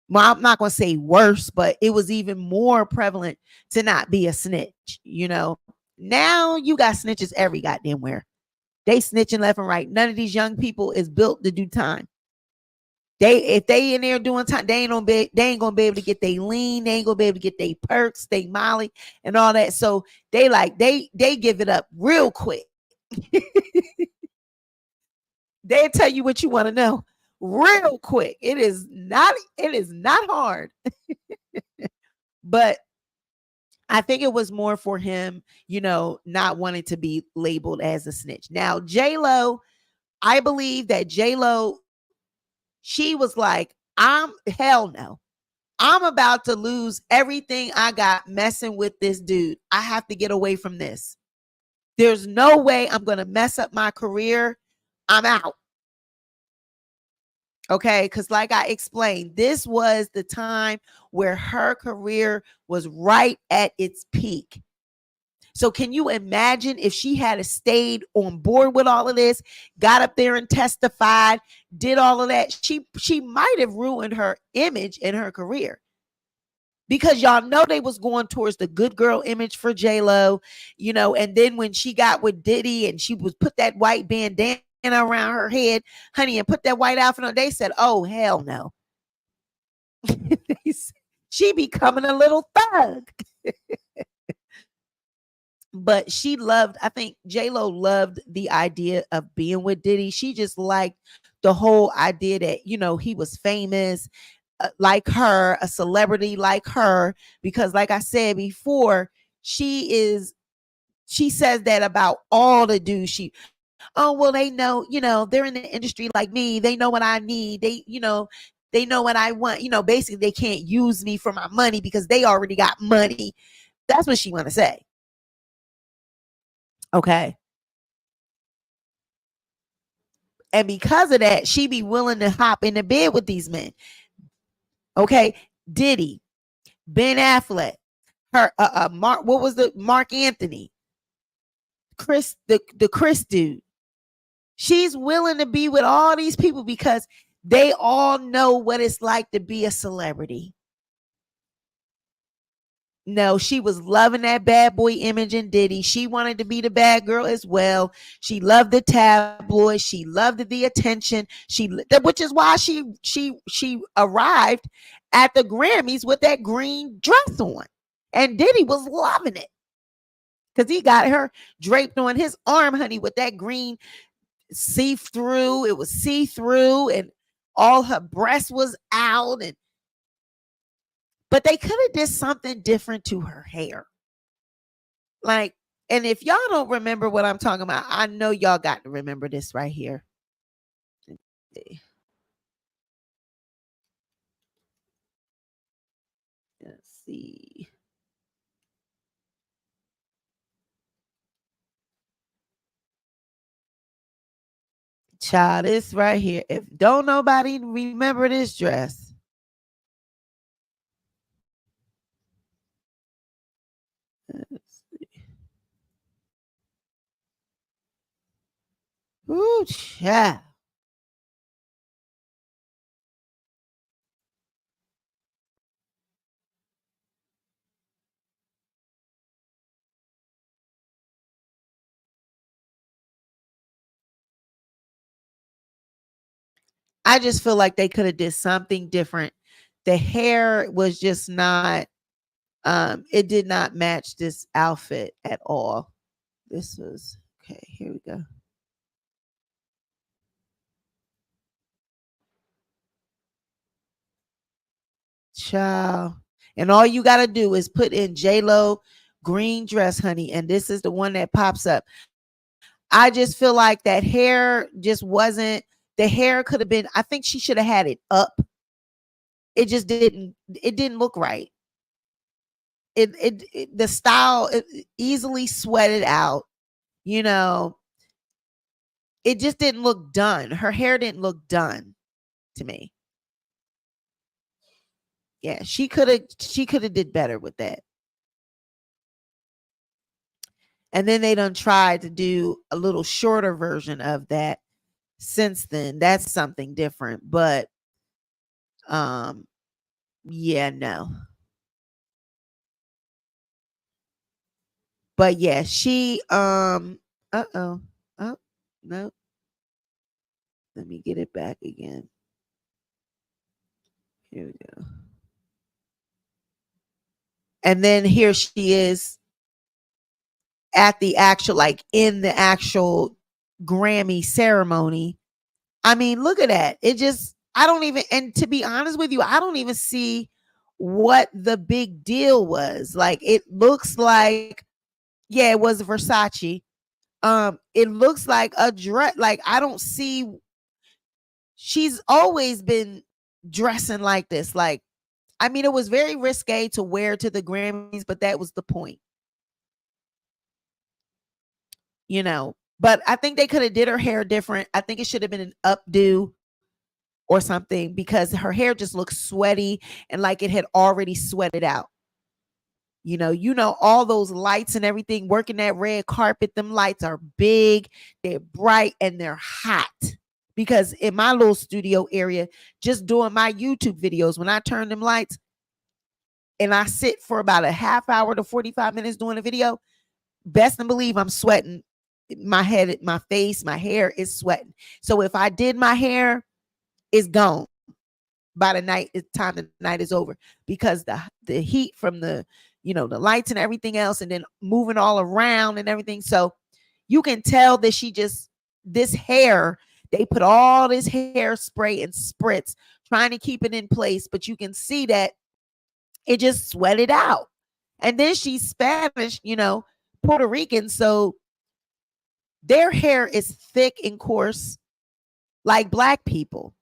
Well, I'm not gonna say worse, but it was even more prevalent to not be a snitch, you know. Now you got snitches every goddamn where. They snitching left and right. None of these young people is built to do time. If they in there doing time, they ain't gonna be able to get they lean, they ain't gonna be able to get they perks, they molly, and all that. So they give it up real quick. They'll tell you what you want to know real quick. It is not hard. But I think it was more for him, you know, not wanting to be labeled as a snitch. Now, JLo, I believe that JLo, she was like, hell no. I'm about to lose everything I got messing with this dude. I have to get away from this. There's no way I'm going to mess up my career. I'm out. Okay, because like I explained, this was the time where her career was right at its peak. So can you imagine if she had stayed on board with all of this, got up there and testified, did all of that? She might have ruined her image and her career. Because y'all know they was going towards the good girl image for JLo, you know, and then when she got with Diddy and she was put that white bandana around her head, honey, and put that white outfit on, they said, oh, hell no. She becoming a little thug. But she loved, I think JLo loved the idea of being with Diddy. She just liked the whole idea that, you know, he was famous, like her, a celebrity like her, because like I said before, she says that about all the dudes. Oh, well, they know, you know, they're in the industry like me. They know what I need. They, you know, they know what I want. You know, basically they can't use me for my money because they already got money. That's what she want to say. Okay. And because of that, she be willing to hop into bed with these men. Okay. Diddy, Ben Affleck, her, Mark, what was the Mark Anthony, Chris, the Chris dude. She's willing to be with all these people because they all know what it's like to be a celebrity. No, she was loving that bad boy image in Diddy. She wanted to be the bad girl as well. She loved the tabloids. She loved the attention. Which is why she arrived at the Grammys with that green dress on. And Diddy was loving it. Because he got her draped on his arm, honey, with that green see-through. It was see-through and all her breast was out. But they could have did something different to her hair. Like, and if y'all don't remember what I'm talking about, I know y'all got to remember this right here. Let's see. Child, this right here. If don't nobody remember this dress. Ooh, child. I just feel like they could have did something different. The hair was just not, it did not match this outfit at all. This was, okay, here we go. Child. And all you got to do is put in JLo green dress, honey. And this is the one that pops up. I just feel like that hair just wasn't, the hair could have been, I think she should have had it up. It just didn't look right. The style easily sweated out, you know. It just didn't look done. Her hair didn't look done to me. Yeah, she could have did better with that. And then they done tried to do a little shorter version of that since then. That's something different, but yeah, no. But yeah, she oh no. Let me get it back again. Here we go. And then here she is at the actual, like in the actual Grammy ceremony. I mean, look at that. It just, I don't even, and to be honest with you, I don't even see what the big deal was. Like, it looks like, yeah, it was Versace. It looks like a dress. Like, I don't see, she's always been dressing like this. Like, I mean, it was very risque to wear to the Grammys, but that was the point. You know, but I think they could have did her hair different. I think it should have been an updo or something because her hair just looks sweaty and like it had already sweated out. You know, all those lights and everything, working that red carpet, them lights are big, they're bright, and they're hot. Because in my little studio area, just doing my YouTube videos, when I turn them lights and I sit for about a half hour to 45 minutes doing a video, best and believe I'm sweating. My head, my face, my hair is sweating. So if I did my hair, it's gone by the time the night is over, because the heat from the the lights and everything else, and then moving all around and everything. So you can tell that this hair, they put all this hairspray and spritz trying to keep it in place, but you can see that it just sweated out. And then she's Spanish, Puerto Rican, so their hair is thick and coarse like black people.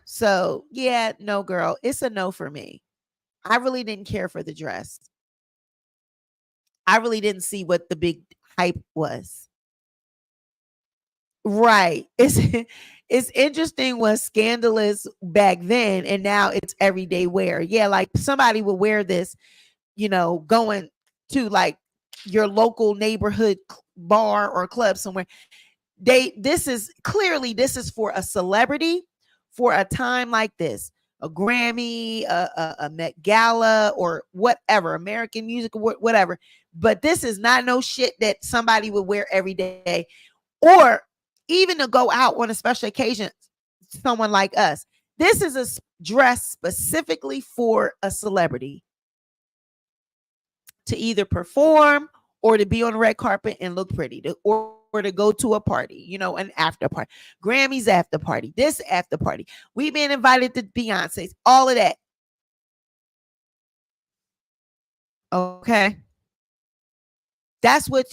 So yeah, no, girl, it's a no for me. I really didn't care for the dress. I really didn't see what the big hype was. Right. It's interesting what's scandalous back then, and now it's everyday wear. Yeah, like somebody would wear this, going to like your local neighborhood bar or club somewhere. This is for a celebrity, for a time like this, a Grammy, a Met Gala, or whatever, American music, whatever. But this is not no shit that somebody would wear every day, or even to go out on a special occasion, someone like us. This is a dress specifically for a celebrity to either perform or to be on the red carpet and look pretty, or to go to a party, an after party, Grammys after party, this after party. We've been invited to Beyonce's, all of that. Okay. That's what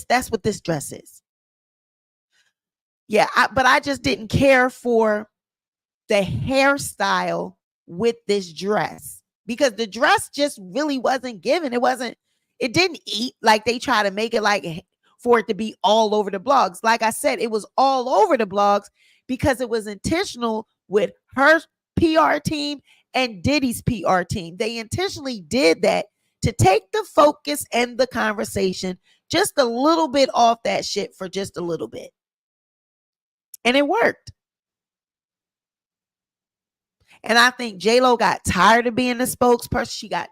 that's what this dress is. Yeah, but I just didn't care for the hairstyle with this dress, because the dress just really wasn't given. It didn't eat like they try to make it like for it to be all over the blogs. Like I said, it was all over the blogs because it was intentional with her PR team and Diddy's PR team. They intentionally did that to take the focus and the conversation just a little bit off that shit for just a little bit. And it worked. And I think JLo got tired of being the spokesperson. She got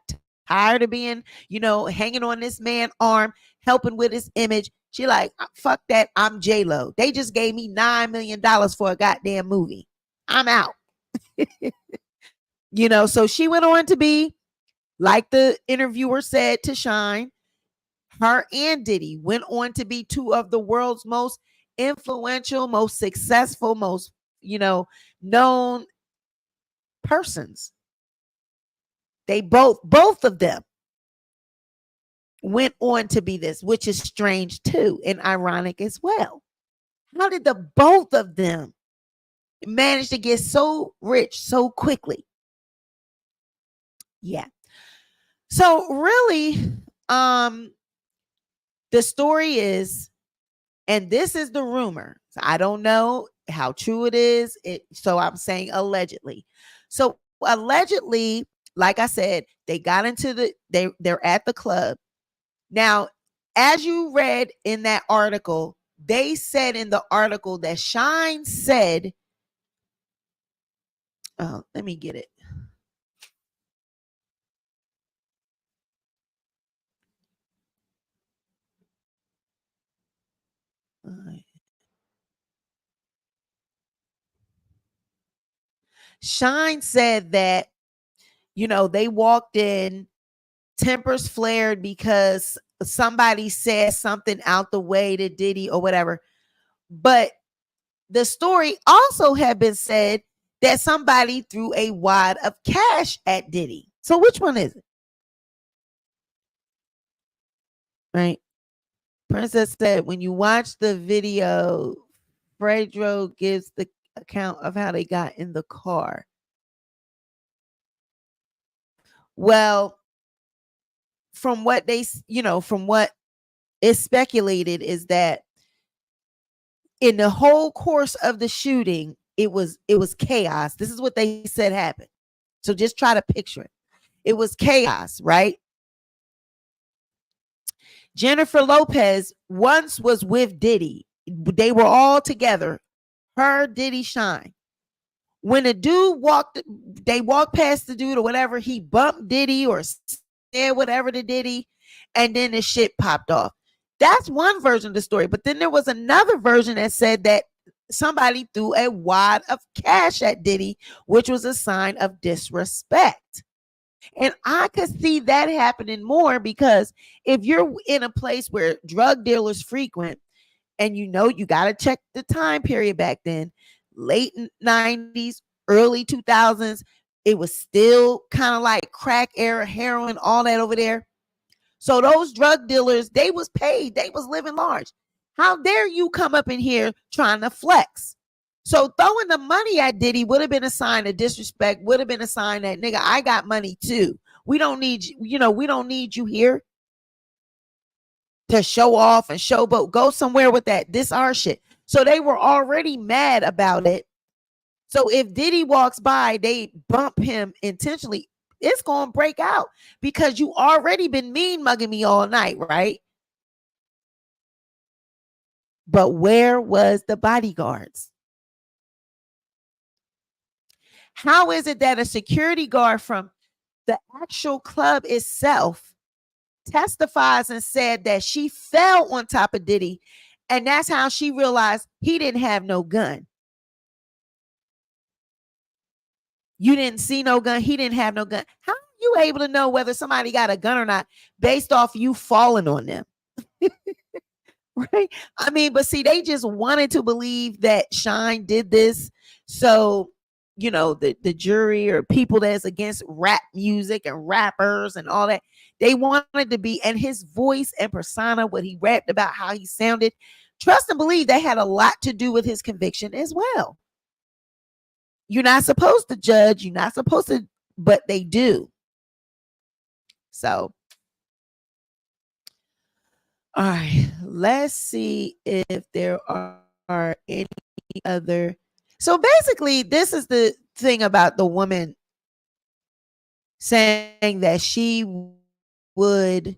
tired of being, hanging on this man's arm, helping with his image. She like, fuck that. I'm JLo. They just gave me $9 million for a goddamn movie. I'm out. So she went on to be, like the interviewer said to Shyne, her and Diddy went on to be two of the world's most influential, most successful, most, known persons. They both of them went on to be this, which is strange too and ironic as well. How did the both of them manage to get so rich so quickly? Yeah. So really, the story is, and this is the rumor, so I don't know how true it is. So I'm saying allegedly. So allegedly, like I said, they got into they're at the club. Now, as you read in that article, they said in the article that Shyne said, oh, let me get it. Shyne said that, they walked in, tempers flared because somebody said something out the way to Diddy or whatever. But the story also had been said that somebody threw a wad of cash at Diddy. So which one is it? Right. Princess said, when you watch the video, Fredro gives the account of how they got in the car. Well, from what they, from what is speculated is that in the whole course of the shooting, it was chaos. This is what they said happened. So just try to picture it. It was chaos, right? Jennifer Lopez once was with Diddy. They were all together. Her, Diddy, Shyne. When the dude they walked past the dude or whatever, he bumped Diddy or said whatever to Diddy, and then the shit popped off. That's one version of the story. But then there was another version that said that somebody threw a wad of cash at Diddy, which was a sign of disrespect. And I could see that happening more, because if you're in a place where drug dealers frequent, and you got to check the time period back then, late 90s, early 2000s, it was still kind of like crack era, heroin, all that over there. So those drug dealers, they was paid, they was living large. How dare you come up in here trying to flex? So throwing the money at Diddy would have been a sign of disrespect, would have been a sign that, nigga, I got money too. We don't need you, we don't need you here to show off and showboat. Go somewhere with that. This our shit. So they were already mad about it. So if Diddy walks by, they bump him intentionally, it's going to break out, because you already been mean mugging me all night, right? But where was the bodyguards? How is it that a security guard from the actual club itself testifies and said that she fell on top of Diddy, and that's how she realized he didn't have no gun? You didn't see no gun. He didn't have no gun. How are you able to know whether somebody got a gun or not based off you falling on them? Right? I mean, but see, they just wanted to believe that Shyne did this. So, the jury or people that's against rap music and rappers and all that, they wanted to be, and his voice and persona, what he rapped about, how he sounded, trust and believe that had a lot to do with his conviction as well. You're not supposed to judge. You're not supposed to, but they do. So, all right, let's see if there are any other. So basically, this is the thing about the woman saying that she would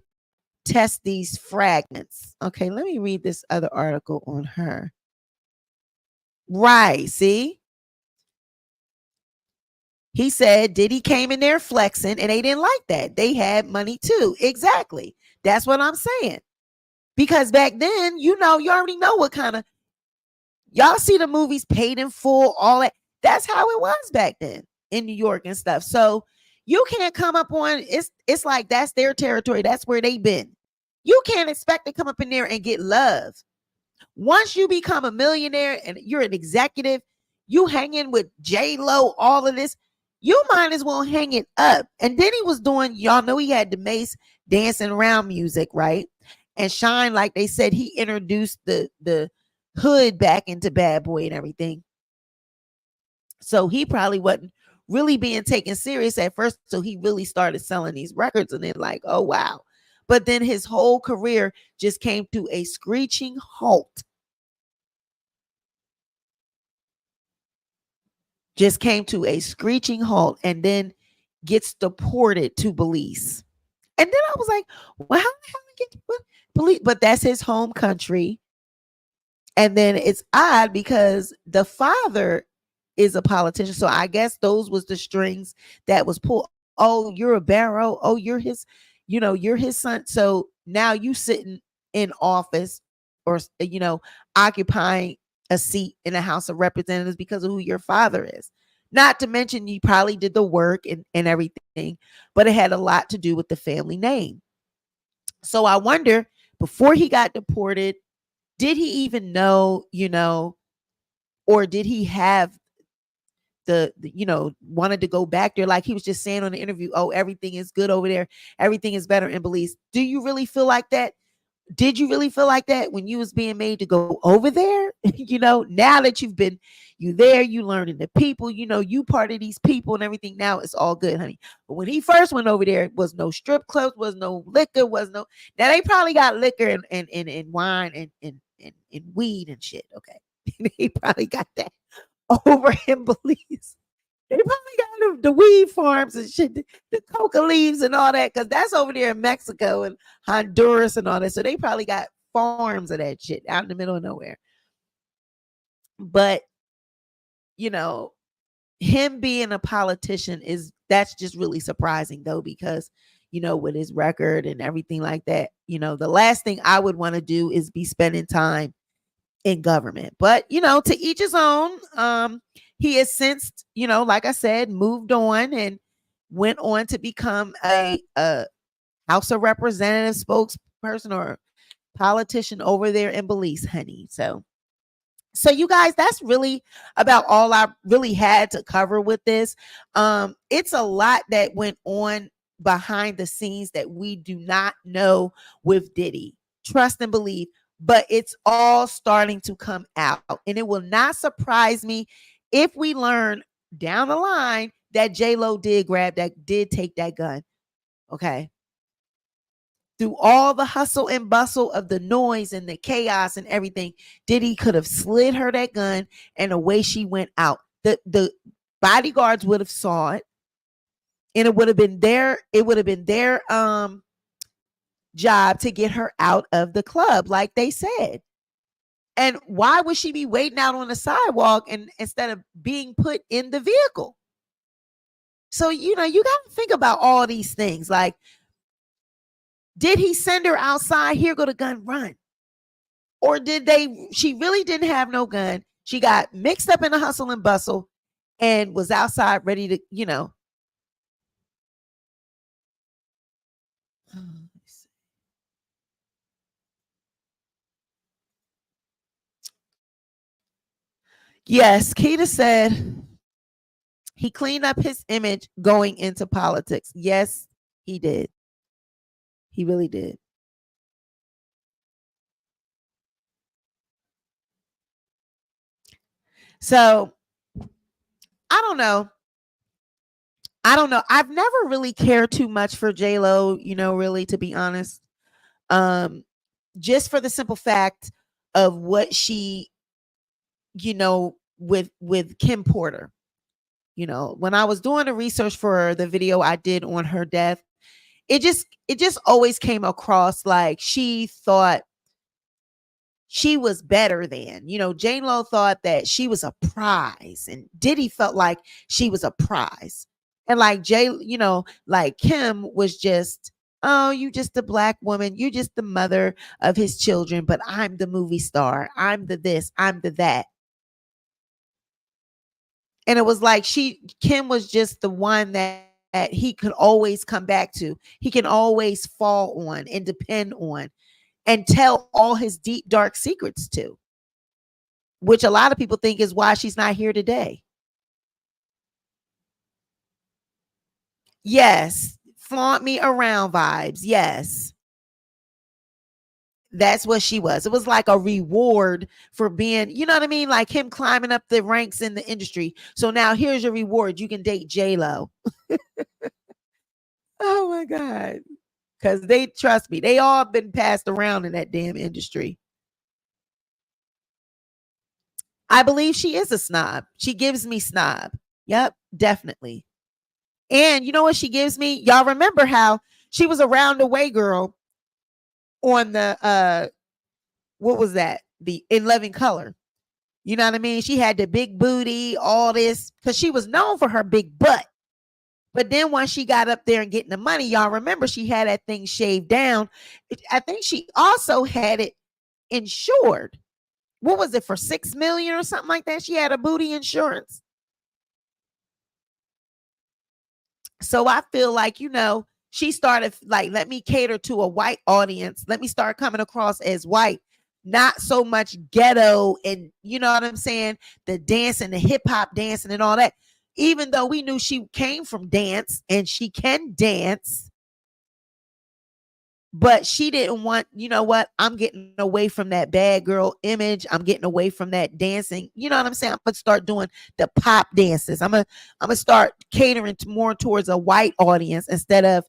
test these fragments. Okay, let me read this other article on her. Right, see? He said Diddy came in there flexing, and they didn't like that. They had money too. Exactly. That's what I'm saying. Because back then, you already know what kind of, y'all see the movies Paid in Full, all that. That's how it was back then in New York and stuff. So you can't come up on, it's like that's their territory. That's where they've been. You can't expect to come up in there and get love. Once you become a millionaire and you're an executive, you hanging with JLo, all of this, you might as well hang it up. And then he was doing, y'all know he had the Mace dancing around music, right? And Shyne, like they said, he introduced the hood back into Bad Boy and everything. So he probably wasn't really being taken serious at first. So he really started selling these records, and then like, oh, wow. But then his whole career just came to a screeching halt. Just came to a screeching halt, and then gets deported to Belize. And then I was like, well, how the hell did he get Belize? But that's his home country. And then it's odd because the father is a politician. So I guess those was the strings that was pulled. Oh, you're a Barrow. Oh, you're his, you're his son. So now you sitting in office or, occupying a seat in the House of Representatives because of who your father is. Not to mention you probably did the work and everything, but it had a lot to do with the family name. So I wonder, before he got deported, did he even know, or did he have the wanted to go back there? Like he was just saying on the interview, oh, everything is good over there. Everything is better in Belize. Do you really feel like that? Did you really feel like that when you was being made to go over there? Now that you there, you learning the people, you part of these people and everything. Now it's all good, honey. But when he first went over there, was no strip clubs, was no liquor, now they probably got liquor and wine and weed and shit. Okay. He probably got that over in Belize. They probably got the weed farms and shit, the coca leaves and all that, because that's over there in Mexico and Honduras and all that. So they probably got farms of that shit out in the middle of nowhere. But, you know, him being a politician that's just really surprising though, because, you know, with his record and everything like that, you know, the last thing I would want to do is be spending time in government. But, you know, to each his own. He has since, you know, like I said, moved on and went on to become a House of Representatives spokesperson or politician over there in Belize, honey. So you guys, that's really about all I really had to cover with this. It's a lot that went on behind the scenes that we do not know with Diddy. Trust and believe, but it's all starting to come out, and it will not surprise me if we learn down the line that JLo did take that gun. Okay. Through all the hustle and bustle of the noise and the chaos and everything, Diddy could have slid her that gun and away she went out. The bodyguards would have saw it, and it would have been their job to get her out of the club, like they said. And why would she be waiting out on the sidewalk and instead of being put in the vehicle? So, you know, you got to think about all these things. Like, did he send her outside? Here go the gun, run. Or she really didn't have no gun. She got mixed up in the hustle and bustle and was outside ready to, you know. Yes, Keita said he cleaned up his image going into politics. Yes, he did. He really did. So, I don't know. I've never really cared too much for JLo, you know, really, to be honest. Just for the simple fact of what she, you know, with Kim Porter. You know, when I was doing the research for the video I did on her death, it just always came across like she thought she was better than, you know, JLo thought that she was a prize and Diddy felt like she was a prize. And like you know, like Kim was just, oh, you just a black woman, you just the mother of his children, but I'm the movie star, I'm the this, I'm the that. And it was like Kim was just the one that he could always come back to. He can always fall on and depend on and tell all his deep, dark secrets to, which a lot of people think is why she's not here today. Yes. Flaunt me around vibes. Yes. That's what she was. It was like a reward for being, you know what I mean? Like him climbing up the ranks in the industry. So now here's your reward. You can date JLo. Oh my God. Because they trust me. They all been passed around in that damn industry. I believe she is a snob. She gives me snob. Yep, definitely. And you know what she gives me? Y'all remember how she was a roundaway girl on the what was that? The In Living Color. You know what I mean? She had the big booty, all this, because she was known for her big butt. But then once she got up there and getting the money, y'all remember she had that thing shaved down. I think she also had it insured. What was it, for $6 million or something like that? She had a booty insurance. So I feel like, you know, she started like, let me cater to a white audience. Let me start coming across as white, not so much ghetto. And you know what I'm saying? The dancing, the hip hop dancing and all that. Even though we knew she came from dance and she can dance, but she didn't want, you know what? I'm getting away from that bad girl image. I'm getting away from that dancing. You know what I'm saying? I'm going to start doing the pop dances. I'm going to start catering to more towards a white audience instead of,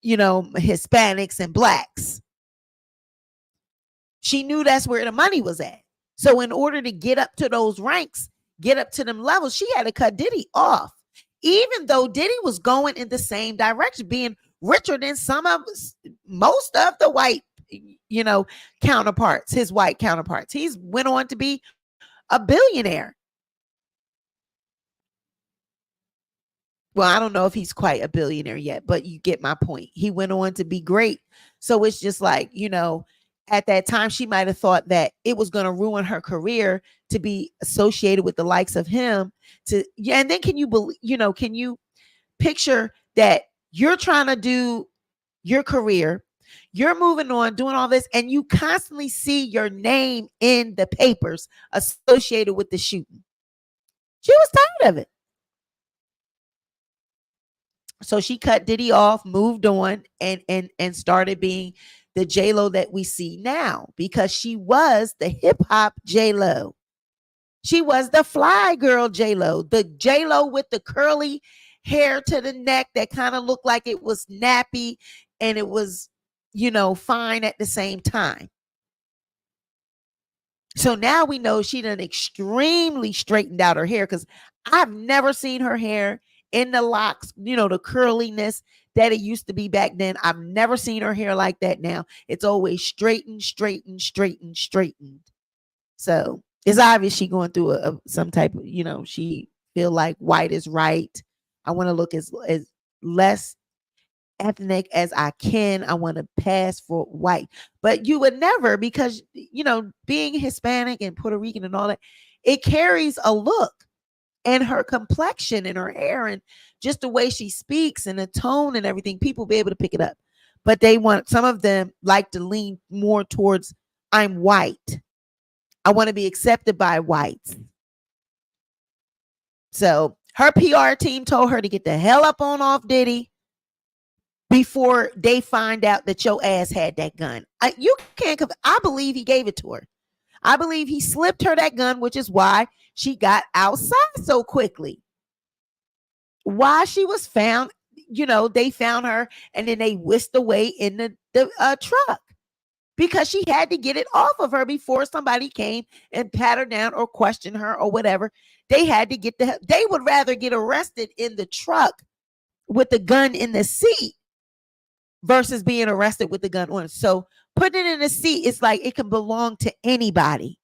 you know, Hispanics and blacks. She knew that's where the money was at. So in order to get up to those ranks, get up to them levels, she had to cut Diddy off. even though Diddy was going in the same direction, being richer than most of the white, counterparts, his white counterparts. He's went on to be a billionaire. Well, I don't know if he's quite a billionaire yet, but you get my point. He went on to be great. So it's just like, at that time, she might have thought that it was going to ruin her career to be associated with the likes of him. And then can you picture that you're trying to do your career, you're moving on, doing all this, and you constantly see your name in the papers associated with the shooting. She was tired of it. So she cut Diddy off, moved on, and started being the JLo that we see now, because she was the hip hop JLo. She was the fly girl JLo, the JLo with the curly hair to the neck that kind of looked like it was nappy and it was, fine at the same time. So now we know she done extremely straightened out her hair, because I've never seen her hair in the locks, the curliness that it used to be back then. I've never seen her hair like that now. It's always straightened. So it's obvious she going through some type of, she feel like white is right. I want to look as less ethnic as I can. I want to pass for white. But you would never, because, being Hispanic and Puerto Rican and all that, it carries a look. And her complexion and her hair and just the way she speaks and the tone and everything, people be able to pick it up. But some of them like to lean more towards, I'm white. I want to be accepted by whites. So her PR team told her to get the hell up on off Diddy before they find out that your ass had that gun. I believe he gave it to her. I believe he slipped her that gun, which is why she got outside so quickly. Why she was found, they found her and then they whisked away in the truck, because she had to get it off of her before somebody came and pat her down or question her or whatever. They had to they would rather get arrested in the truck with the gun in the seat versus being arrested with the gun on. So putting it in the seat, it's like it can belong to anybody.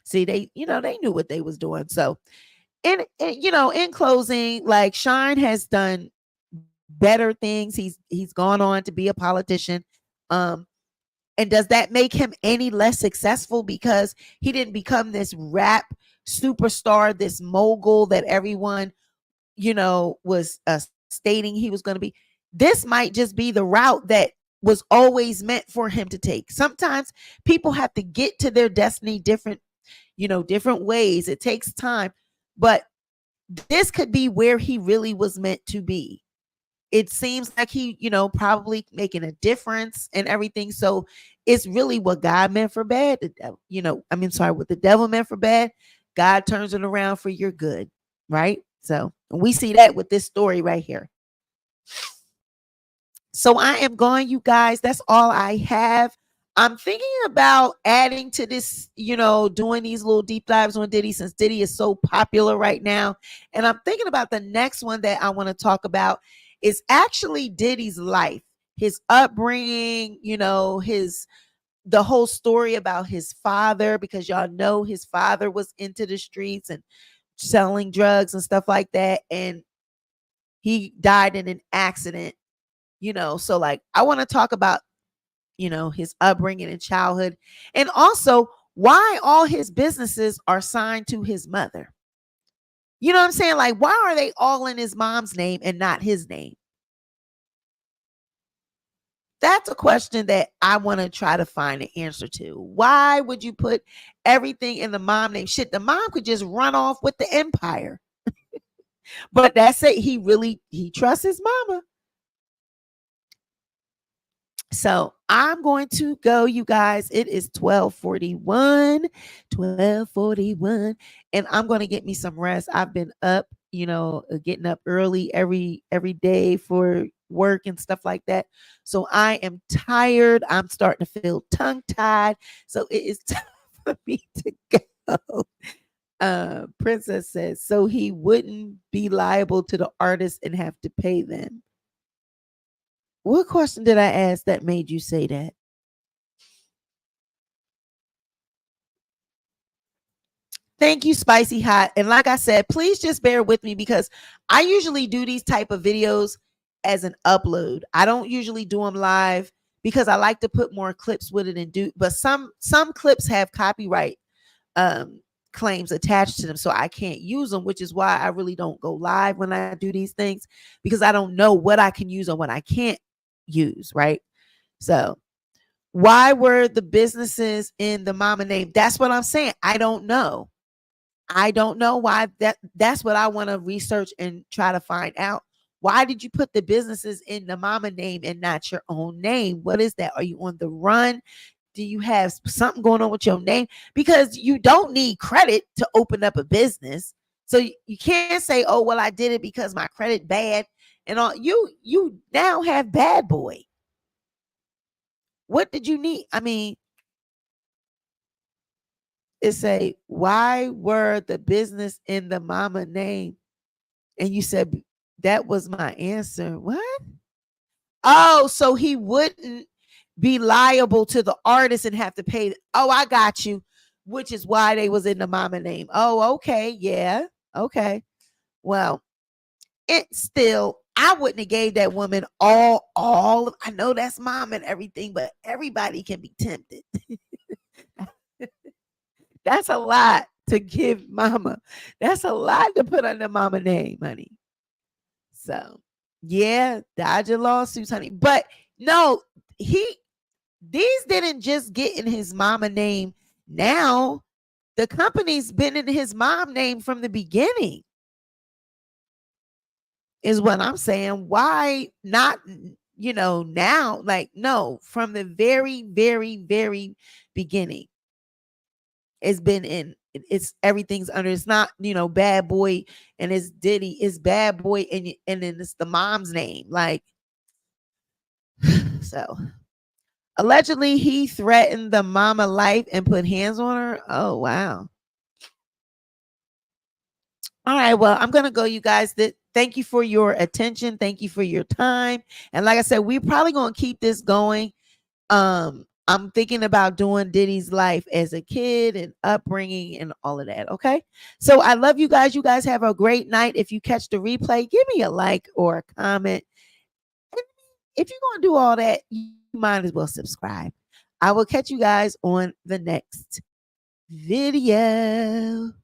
See, they knew what they was doing. So in closing, like, Shyne has done better things. He's gone on to be a politician. And does that make him any less successful because he didn't become this rap superstar, this mogul that everyone, was stating he was going to be? This might just be the route that was always meant for him to take. Sometimes people have to get to their destiny different ways. It takes time, but this could be where he really was meant to be. It seems like he, probably making a difference and everything. So it's really what God meant for bad. What the devil meant for bad, God turns it around for your good, right? So we see that with this story right here. So I am going, you guys. That's all I have. I'm thinking about adding to this, doing these little deep dives on Diddy, since Diddy is so popular right now. And I'm thinking about the next one that I want to talk about is actually Diddy's life, his upbringing, the whole story about his father, because y'all know his father was into the streets and selling drugs and stuff like that. And he died in an accident, so like, I want to talk about, his upbringing and childhood, and also why all his businesses are signed to his mother. You know what I'm saying? Like, why are they all in his mom's name and not his name? That's a question that I want to try to find an answer to. Why would you put everything in the mom name? Shit, the mom could just run off with the empire. But that's it. He trusts his mama. So I'm going to go, you guys. It is 12:41, and I'm going to get me some rest. I've been up, getting up early every day for work and stuff like that. So I am tired. I'm starting to feel tongue-tied. So it is time for me to go. Princess says, so he wouldn't be liable to the artist and have to pay them. What question did I ask that made you say that? Thank you, Spicy Hot. And like I said, please just bear with me because I usually do these type of videos as an upload. I don't usually do them live because I like to put more clips with it and do, but some clips have copyright claims attached to them, so I can't use them, which is why I really don't go live when I do these things, because I don't know what I can use and what I can't use, right? So why were the businesses in the mama name? That's what I'm saying. I don't know why. That's what I want to research and try to find out. Why did you put the businesses in the mama name and not your own name? What is that? Are you on the run? Do you have something going on with your name? Because you don't need credit to open up a business. So you can't say, oh, well, I did it because my credit bad and all. You now have bad boy. What did you need? I mean, it say, why were the business in the mama name? And you said, that was my answer. What? Oh, so he wouldn't be liable to the artist and have to pay. Oh, I got you. Which is why they was in the mama name. Oh, okay. Yeah. Okay. Well, it's still, I wouldn't have gave that woman all, I know that's mom and everything, but everybody can be tempted. That's a lot to give mama. That's a lot to put on the mama name, honey. So yeah, dodge your lawsuits, honey. But no, these didn't just get in his mama name. Now the company's been in his mom name from the beginning, is what I'm saying. Why not, now? Like, no, from the very, very, very beginning. It's been in, it's everything's under. It's not, Bad Boy and it's Diddy. It's Bad Boy and then it's the mom's name. Like, so allegedly he threatened the mama life and put hands on her. Oh, wow. All right, well, I'm gonna go, you guys. Thank you for your attention. Thank you for your time. And like I said, we're probably gonna keep this going. I'm thinking about doing Diddy's life as a kid and upbringing and all of that. Okay. So I love you guys. You guys have a great night. If you catch the replay, give me a like or a comment. And if you're going to do all that, you might as well subscribe. I will catch you guys on the next video.